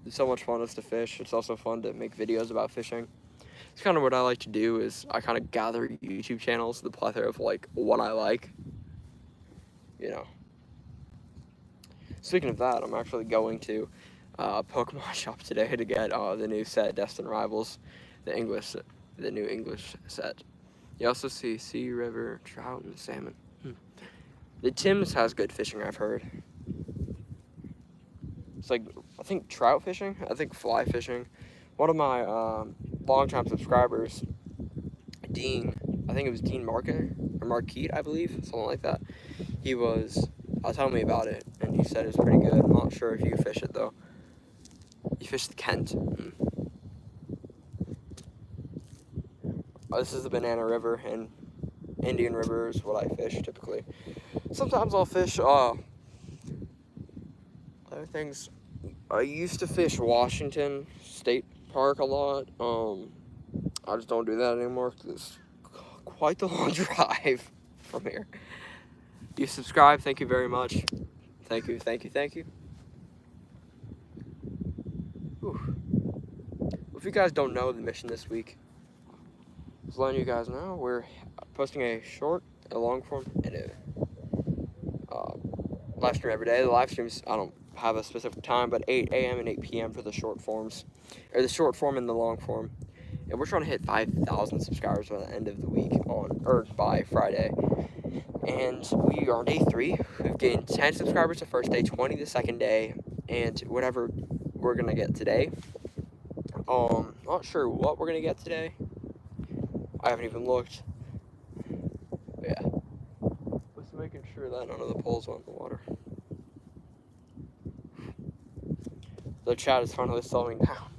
It's so much fun just to fish. It's also fun to make videos about fishing. It's kind of what I like to do is I kind of gather YouTube channels, the plethora of like what I like, you know. Speaking of that, I'm actually going to Pokemon shop today to get the new set, Destined Rivals, the new English set. You also see sea, river, trout, and salmon. The Tim's has good fishing, I've heard. It's like, I think trout fishing, I think fly fishing. One of my longtime subscribers, Dean, I think it was Dean Market, or Marquette, I believe, something like that. He was telling me about it, and he said it's pretty good. I'm not sure if you fish it, though. You fish the Kent. This is the Banana River, and Indian River is what I fish, typically. Sometimes I'll fish, other things. I used to fish Washington State Park a lot. I just don't do that anymore because it's quite the long drive from here. You subscribe, thank you very much. Thank you, thank you, thank you. Whew. If you guys don't know the mission this week, just letting you guys know, we're posting a short, a long form, and a live stream every day. The live streams, I don't have a specific time, but 8 a.m. and 8 p.m. for the short forms, or the short form and the long form. And we're trying to hit 5,000 subscribers by the end of the week or by Friday. And we are on day 3. We've gained 10 subscribers the first day, 20 the second day, and whatever we're gonna get today. Not sure what we're gonna get today. I haven't even looked. But yeah. Just making sure that none of the poles are in the water. The chat is finally slowing down.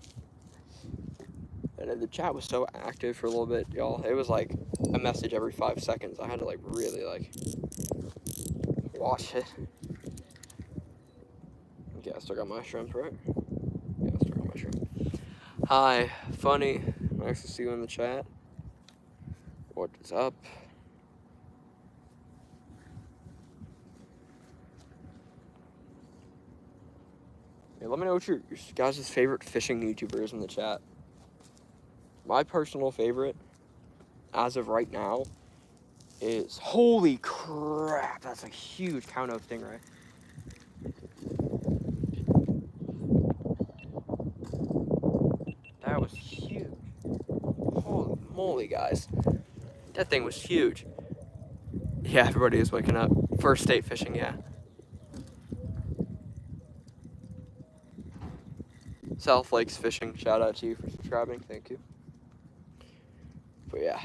And the chat was so active for a little bit, y'all. It was like a message every 5 seconds. I had to like really like watch it. Yeah, I still got my shrimp, right? Yeah, I still got my shrimp. Hi, funny. Nice to see you in the chat. What is up? Yeah, let me know what your guys' favorite fishing YouTuber is in the chat. My personal favorite, as of right now, is, holy crap, that's a huge count-out stingray. That was huge. Holy moly, guys. That thing was huge. Yeah, everybody is waking up. First state fishing, yeah. South Lakes Fishing, shout out to you for subscribing, thank you. But yeah,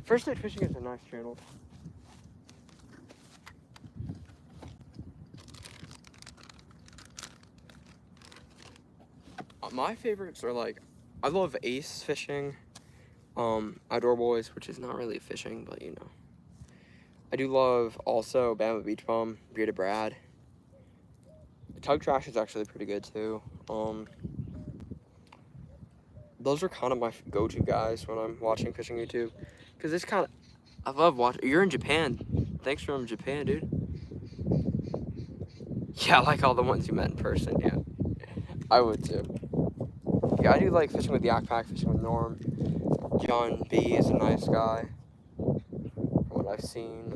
First State Fishing is a nice channel. My favorites are like, I love Ace Fishing, Outdoor Boys, which is not really fishing, but you know. I do love also Bama Beach Bum, Bearded Brad. Tug Trash is actually pretty good too. Those are kind of my go-to guys when I'm watching fishing YouTube, because it's kind of, I love watching. You're in Japan. Thanks from Japan, dude. Yeah, I like all the ones you met in person. Yeah, I would too. Yeah, I do like fishing with Yak Pack, fishing with Norm. John B is a nice guy. From what I've seen,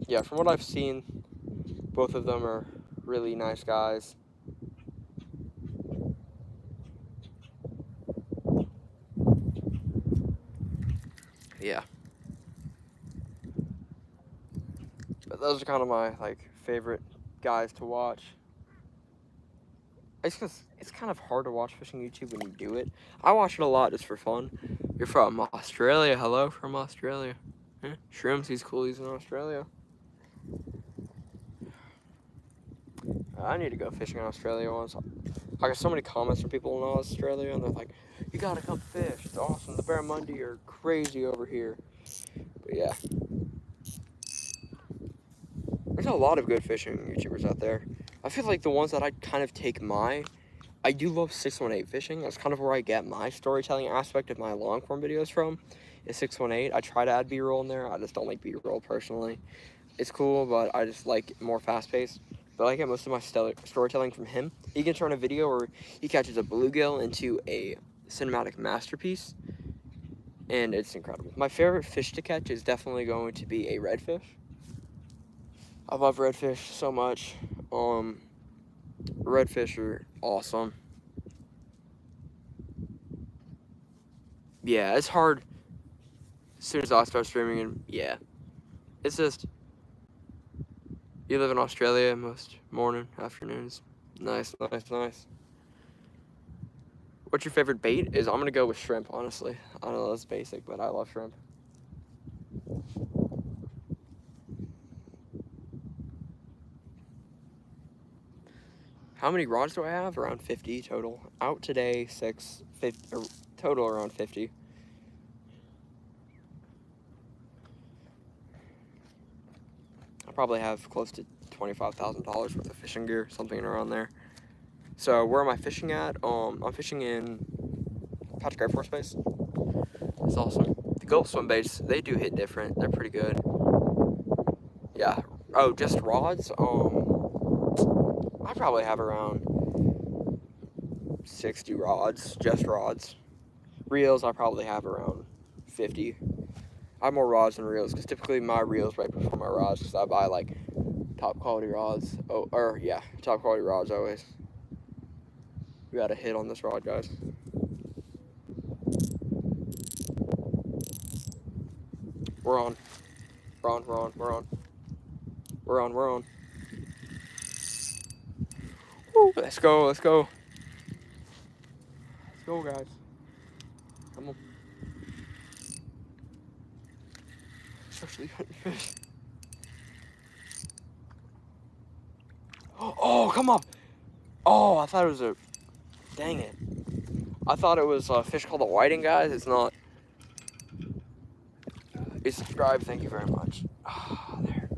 yeah, from what I've seen, both of them are really nice guys. Yeah. But those are kind of my favorite guys to watch. It's because it's kind of hard to watch fishing YouTube when you do it. I watch it a lot just for fun. You're from Australia. Hello from Australia. Shrimps, he's cool. He's in Australia. I need to go fishing in Australia once. I got so many comments from people in Australia, and they're like, "You gotta come fish. It's awesome. The barramundi are crazy over here." But yeah, there's a lot of good fishing YouTubers out there. I feel like the ones that I kind of take I do love 618 fishing. That's kind of where I get my storytelling aspect of my long form videos from. Is 618. I try to add B-roll in there. I just don't like B-roll personally. It's cool, but I just like more fast paced. But I get most of my storytelling from him. He can turn a video where he catches a bluegill into a cinematic masterpiece, and it's incredible. My favorite fish to catch is definitely going to be a redfish. I love redfish so much. Redfish are awesome. Yeah, it's hard as soon as I start streaming, and yeah, it's just, you live in Australia most morning, afternoons. Nice. What's your favorite bait? I'm gonna go with shrimp, honestly. I know that's basic, but I love shrimp. How many rods do I have? Around 50 total. Out today, 6, 50, total around 50. I probably have close to $25,000 worth of fishing gear, something around there. So where am I fishing at? I'm fishing in Patrick Air Force Base. It's awesome. The Gulf swim baits, they do hit different. They're pretty good. Yeah. Oh, just rods? I probably have around 60 rods, just rods. Reels, I probably have around 50. I have more rods than reels, because typically my reels right before my rods, because I buy top quality rods. Top quality rods always. We got a hit on this rod, guys. We're on. Woo, let's go. Let's go, guys. Come on. Especially fish. Oh, come on. Oh, I thought it was a... Dang it. I thought it was a fish called a whiting, guys. It's not. It's subscribed. Thank you very much. Ah, there.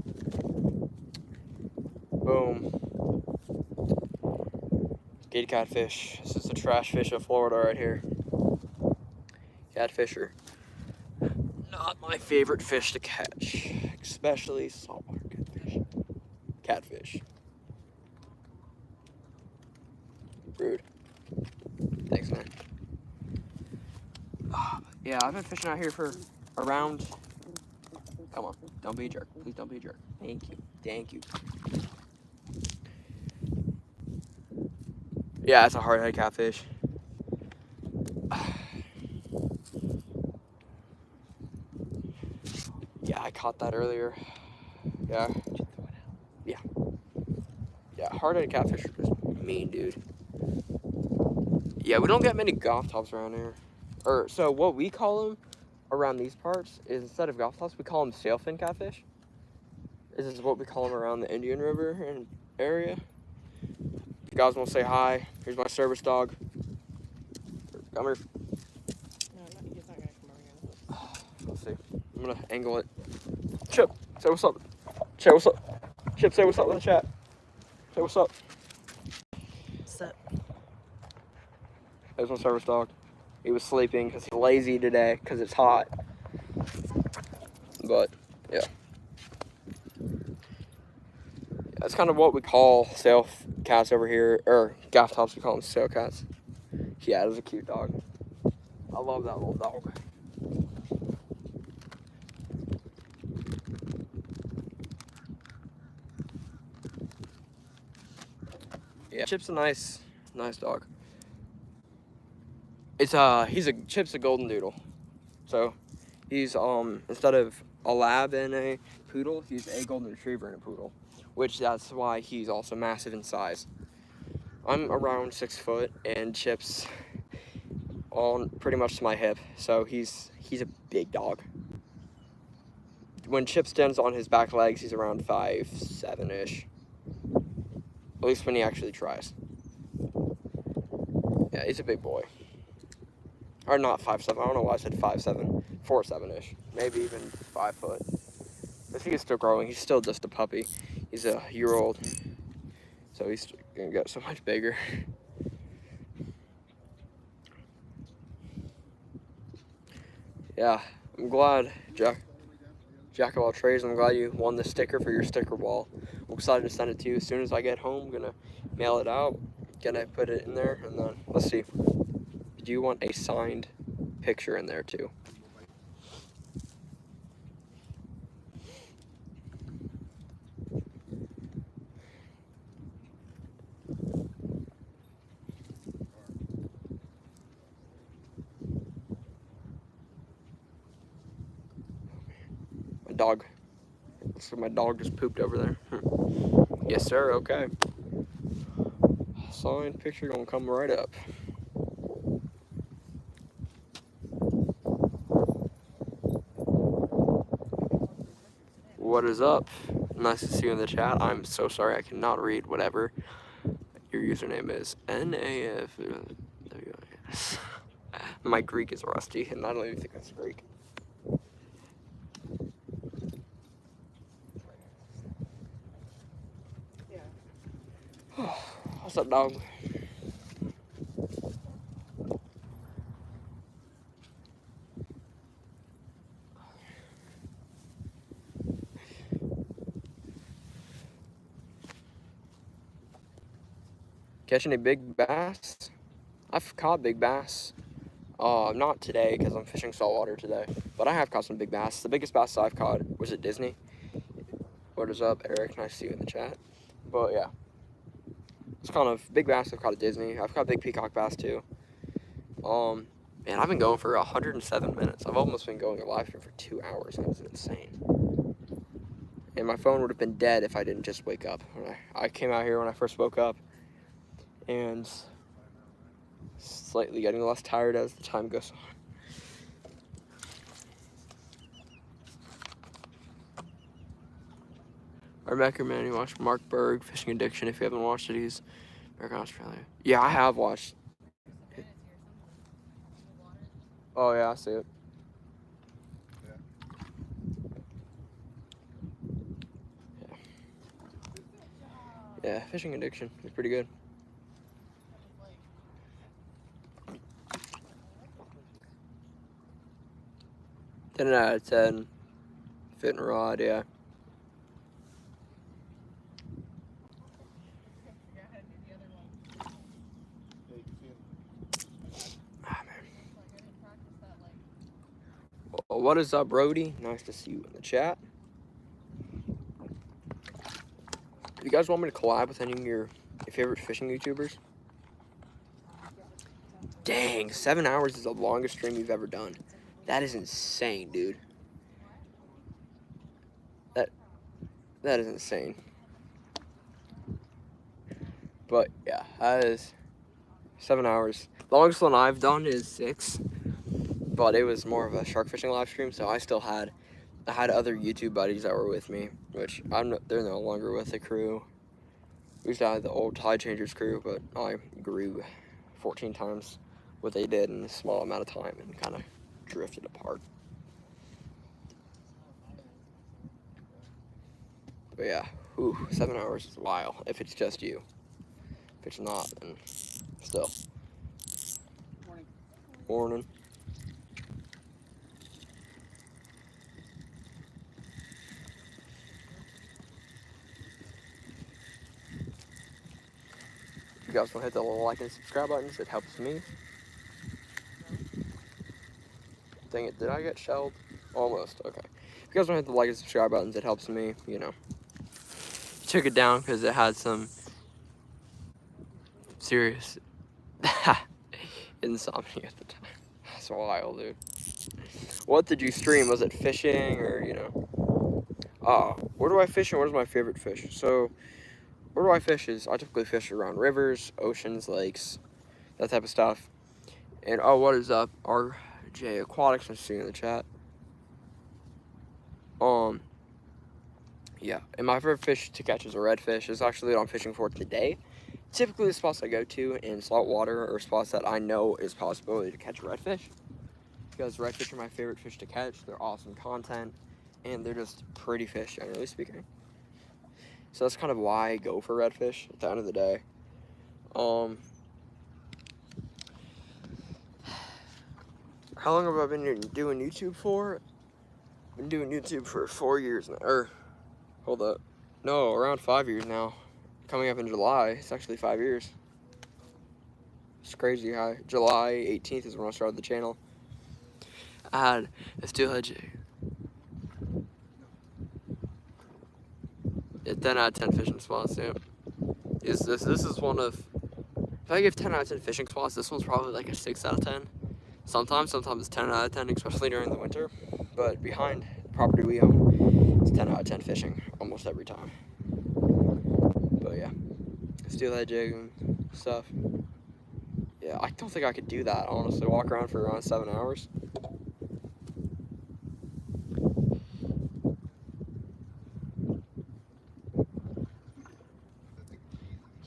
Boom. Gated catfish. This is the trash fish of Florida right here. Catfish are not my favorite fish to catch, especially saltwater catfish. Catfish. Rude. Thanks, man. Yeah, I've been fishing out here for around... Come on, don't be a jerk. Please don't be a jerk. Thank you. Yeah, it's a hardhead catfish. Yeah, I caught that earlier. Yeah, hardhead catfish are just mean, dude. Yeah, we don't get many golf tops around here. So what we call them around these parts is, instead of golf tops, we call them sailfin catfish. This is what we call them around the Indian River and area. If you guys want to say hi, here's my service dog. Come here. No, he's not gonna come over here. Let's see. I'm gonna angle it. Chip, say what's up. Chip, what's up? Chip, say what's up in the chat. Say what's up. What's up? There's my service dog. He was sleeping because he's lazy today because it's hot. But, yeah. That's kind of what we call sail cats over here, or gaff tops, we call them sail cats. Yeah, it is a cute dog. I love that little dog. Yeah, Chip's a nice dog. It's Chip's a golden doodle. So he's instead of a lab and a poodle, he's a golden retriever and a poodle, which that's why he's also massive in size. I'm around 6 foot and Chip's on pretty much to my hip, so he's a big dog. When Chip stands on his back legs, he's around 5'7"-ish. At least when he actually tries. Yeah, he's a big boy. Or not 5'7", I don't know why I said 5'7", 4'7"-ish. Maybe even 5 foot. But he is still growing, he's still just a puppy. He's a year old, so he's gonna get so much bigger. Yeah, I'm glad, Jack of all trades, I'm glad you won the sticker for your sticker wall. I'm excited to send it to you as soon as I get home. I'm gonna mail it out, gonna put it in there, and then let's see. Do you want a signed picture in there too? My dog. So my dog just pooped over there. Yes, sir. Okay. Signed picture gonna come right up. What is up? Nice to see you in the chat. I'm so sorry I cannot read whatever your username is. NAF. My Greek is rusty, and I don't even think that's Greek. What's up, dog? Catch any big bass? I've caught big bass. Not today because I'm fishing saltwater today, but I have caught some big bass. The biggest bass I've caught was at Disney. What is up, Eric? Nice to see you in the chat. But yeah, it's kind of big bass I've caught at Disney. I've caught big peacock bass too. Man, I've been going for 107 minutes. I've almost been going a live stream for 2 hours. That is insane. And my phone would have been dead if I didn't just wake up. I came out here when I first woke up, and slightly getting less tired as the time goes on. I recommend you watch Mark Berg, Fishing Addiction. If you haven't watched it, he's American Australia. Yeah, I have watched it. Oh yeah, I see it. Yeah, Fishing Addiction is pretty good. 10 out of 10. Fit and rod, yeah. Ah, man. Well, what is up, Brody? Nice to see you in the chat. Do you guys want me to collab with any of your favorite fishing YouTubers? Dang, 7 hours is the longest stream you've ever done. That is insane, dude. That is insane. But yeah, that is 7 hours. The longest one I've done is 6, but it was more of a shark fishing live stream, so I had other YouTube buddies that were with me, which they're no longer with the crew. We used to have the old Tide Changers crew, but I grew 14 times what they did in a small amount of time and kind of drifted apart. But yeah, 7 hours is a while if it's just you. If it's not, then still. Morning. If you guys want to hit the like and subscribe buttons, it helps me. Dang it, did I get shelled? Almost, okay. If you guys don't hit the like and subscribe buttons, it helps me, you know. Took it down because it had some serious insomnia at the time. That's wild, dude. What did you stream? Was it fishing or, you know? Where do I fish and what is my favorite fish? So, where do I fish is I typically fish around rivers, oceans, lakes, that type of stuff. And, oh, what is up? RJ Aquatics, I'm seeing in the chat. Yeah, and my favorite fish to catch is a redfish. It's actually what I'm fishing for today. Typically, the spots I go to in salt water are spots that I know is possibility to catch redfish. Because redfish are my favorite fish to catch. They're awesome content, and they're just pretty fish, generally speaking. So that's kind of why I go for redfish at the end of the day. How long have I been doing YouTube for? I've been doing YouTube for 4 years now. Hold up. No, around 5 years now. Coming up in July, it's actually 5 years. It's crazy how July 18th is when I started the channel. I had a steelhead jig. Yeah, 10 out of 10 fishing spots, yeah. This is one of, if I give 10 out of 10 fishing spots, this one's probably like a 6 out of 10. Sometimes it's 10 out of 10, especially during the winter. But behind the property we own, it's 10 out of 10 fishing almost every time. But yeah, steelhead jig and stuff. Yeah, I don't think I could do that, honestly. Walk around for around 7 hours.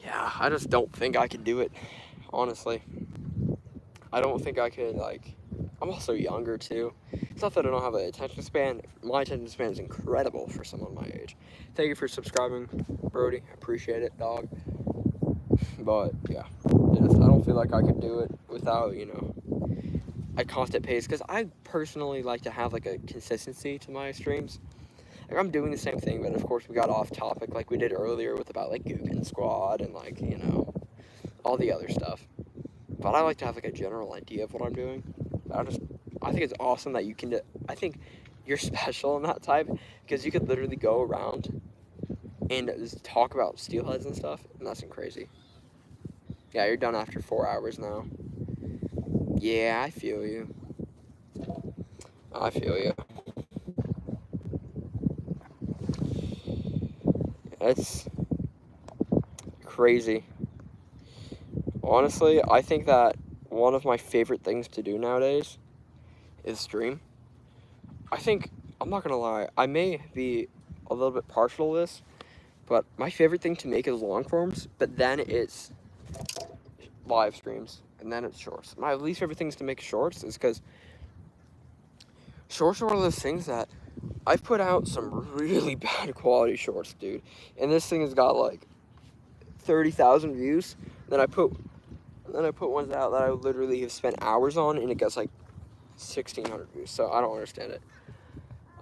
Yeah, I just don't think I could do it, honestly. I don't think I could, like, I'm also younger, too. It's not that I don't have an attention span. My attention span is incredible for someone my age. Thank you for subscribing, Brody. I appreciate it, dog. But, yeah, I don't feel like I could do it without, you know, a constant pace. Because I personally like to have, like, a consistency to my streams. Like, I'm doing the same thing, but, of course, we got off topic like we did earlier with about, like, Guggen Squad and, like, you know, all the other stuff. But I like to have, like, a general idea of what I'm doing. I think it's awesome that you can, I think you're special in that type, because you could literally go around and just talk about steelheads and stuff, and that's crazy. Yeah, you're done after 4 hours now. Yeah, I feel you. I feel you. It's crazy. Honestly, I think that one of my favorite things to do nowadays is stream. I think, I'm not gonna lie, I may be a little bit partial to this, but my favorite thing to make is long forms, but then it's live streams, and then it's shorts. My least favorite things to make shorts is because shorts are one of those things that I've put out some really bad quality shorts, dude. And this thing has got like 30,000 views. Then I put ones out that I literally have spent hours on, and it gets like 1,600 views. So I don't understand it.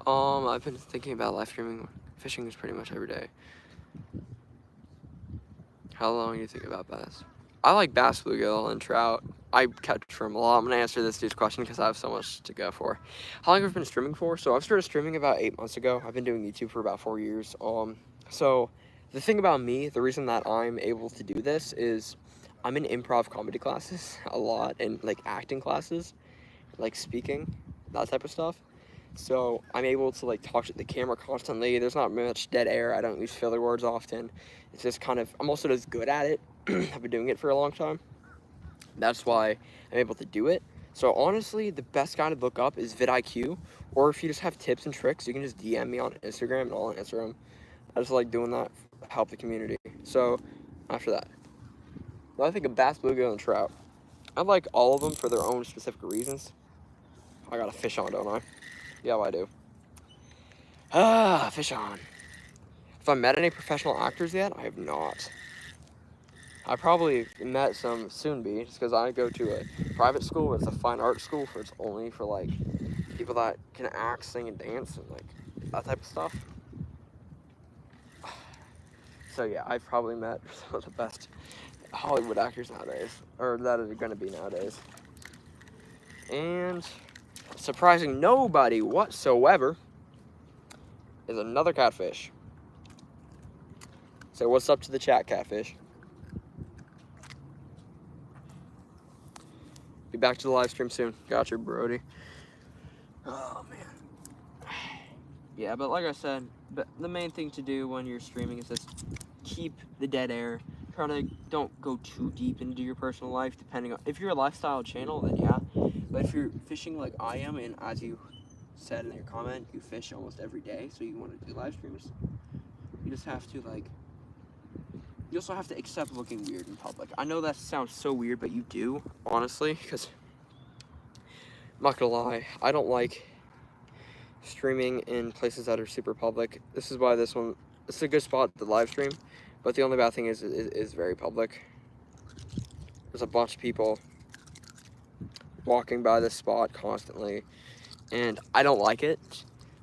I've been thinking about live streaming. Fishing is pretty much every day. How long do you think about bass? I like bass, bluegill, and trout. I catch from a lot. I'm gonna answer this dude's question because I have so much to go for. How long have I been streaming for? So I've started streaming about 8 months ago. I've been doing YouTube for about 4 years. So the thing about me, the reason that I'm able to do this is I'm in improv comedy classes a lot, and like acting classes, like speaking, that type of stuff. So I'm able to like talk to the camera constantly. There's not much dead air. I don't use filler words often. It's just kind of, I'm also just good at it. I've been doing it for a long time. That's why I'm able to do it. So honestly, the best guy to look up is vidIQ, or if you just have tips and tricks, you can just DM me on Instagram and I'll answer them. I just like doing that to help the community. So after that, I think of bass, bluegill, and trout. I like all of them for their own specific reasons. I got a fish on, don't I? Yeah, I do. Fish on. Have I met any professional actors yet? I have not. I probably met some soon be, just because I go to a private school. It's a fine art school, for it's only for like people that can act, sing, and dance, and like that type of stuff. So yeah, I've probably met some of the best Hollywood actors nowadays, or that are going to be nowadays. And surprising nobody whatsoever, is another catfish. So what's up to the chat, catfish? Be back to the live stream soon. Got you, Brody. Oh, man. Yeah, but like I said, the main thing to do when you're streaming is just keep the dead air. Try to don't go too deep into your personal life, depending on, if you're a lifestyle channel, then yeah. But if you're fishing like I am, and as you said in your comment, you fish almost every day, so you want to do live streams, you just have to, like, you also have to accept looking weird in public. I know that sounds so weird, but you do, honestly, because I'm not gonna lie, I don't like streaming in places that are super public. This is why this is a good spot to live stream, but the only bad thing is it is very public. There's a bunch of people walking by this spot constantly, and I don't like it.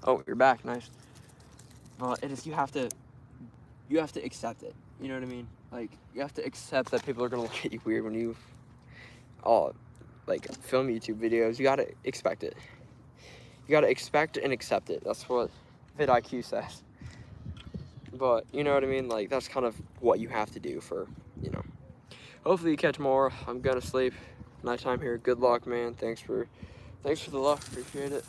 Oh, you're back, nice. Well, it is, you have to accept it. You know what I mean? Like, you have to accept that people are gonna look at you weird when you like film YouTube videos. You gotta expect it. You gotta expect and accept it. That's what vidIQ says. But you know what I mean? Like, that's kind of what you have to do for, you know. Hopefully you catch more. I'm gonna sleep. Nighttime here. Good luck, man. Thanks for the luck. Appreciate it.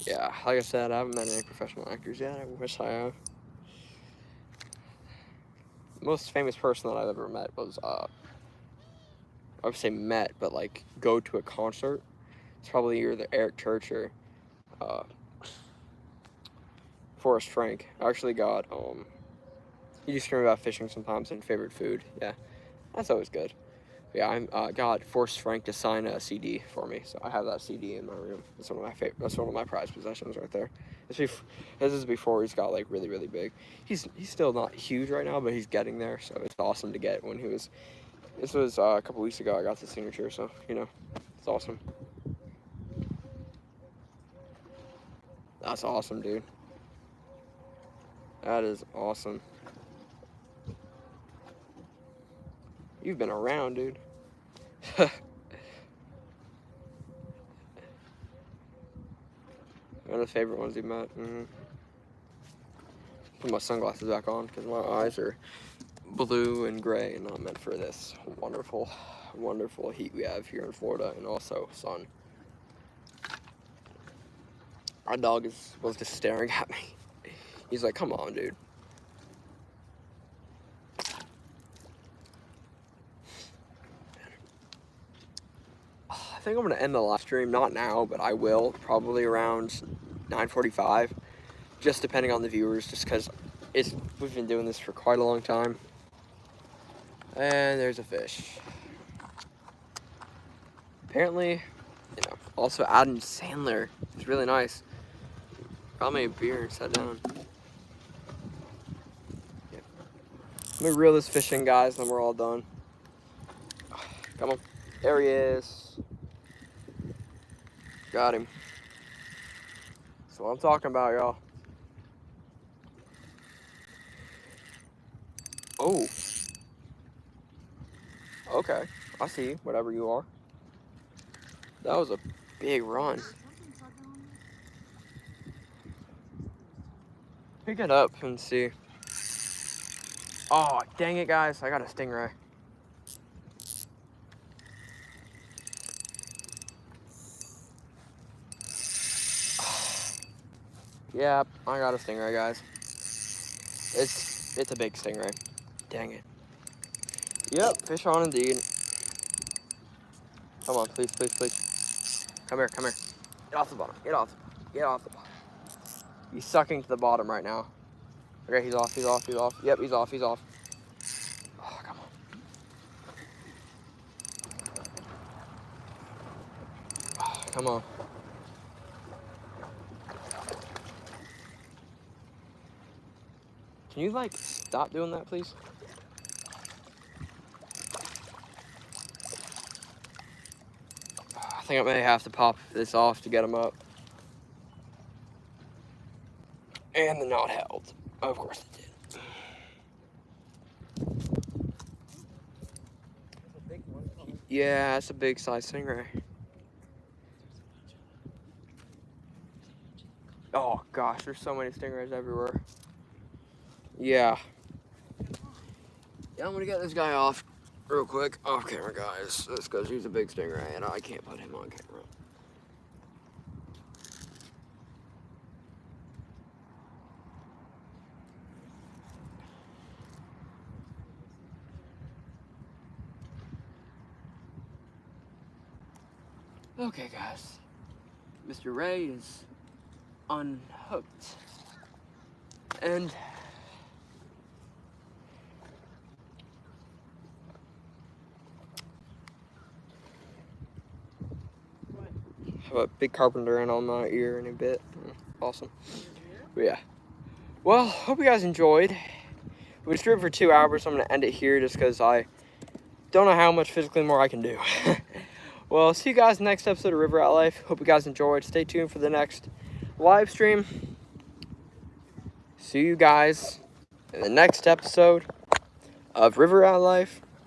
Yeah, like I said, I haven't met any professional actors yet. I wish I have. The most famous person that I've ever met was, I would say met, but like go to a concert. It's probably either Eric Church or Forrest Frank. I actually got, he just scream about fishing sometimes and favorite food. Yeah, that's always good. Yeah, I got Forrest Frank to sign a CD for me, so I have that CD in my room. That's one of my that's one of my prized possessions right there. This is before he's got like really, really big. He's still not huge right now, but he's getting there. So it's awesome to get when he was. This was a couple weeks ago. I got the signature, so you know, it's awesome. That's awesome, dude. That is awesome. You've been around, dude. One of the favorite ones you met. Put my sunglasses back on because my eyes are blue and gray and not meant for this wonderful, wonderful heat we have here in Florida, and also sun. Our dog was just staring at me. He's like, come on, dude. I think I'm gonna end the live stream, not now, but I will, probably around 9:45, just depending on the viewers, just because we've been doing this for quite a long time. And there's a fish. Apparently, you know, also Adam Sandler is really nice. Got me a beer and sat down. Yeah. Let me reel this fish in, guys, then we're all done. Come on. There he is. Got him. That's what I'm talking about, y'all. Oh. Okay. I see you, whatever you are. That was a big run. Pick it up and see. Oh, dang it, guys. I got a stingray. Yep, I got a stingray, guys. It's a big stingray. Dang it. Yep, fish on indeed. Come on, please, please, please. Come here, come here. Get off the bottom. Get off the bottom. He's sucking to the bottom right now. Okay, he's off, he's off, he's off. Yep, he's off, he's off. Oh, come on. Oh, come on. Can you, like, stop doing that, please? I think I may have to pop this off to get him up. And the knot held. Of course it did. Yeah, that's a big size stingray. Oh gosh, there's so many stingrays everywhere. Yeah. Yeah, I'm gonna get this guy off real quick. Off camera, guys. That's because he's a big stingray and I can't put him on camera. Okay, guys. Mr. Ray is unhooked. And have a big carpenter in on my ear in a bit. Awesome. But yeah. Well, hope you guys enjoyed. We streamed for 2 hours, so I'm gonna end it here just because I don't know how much physically more I can do. Well, see you guys next episode of River Rat Life. Hope you guys enjoyed. Stay tuned for the next live stream. See you guys in the next episode of River Rat Life.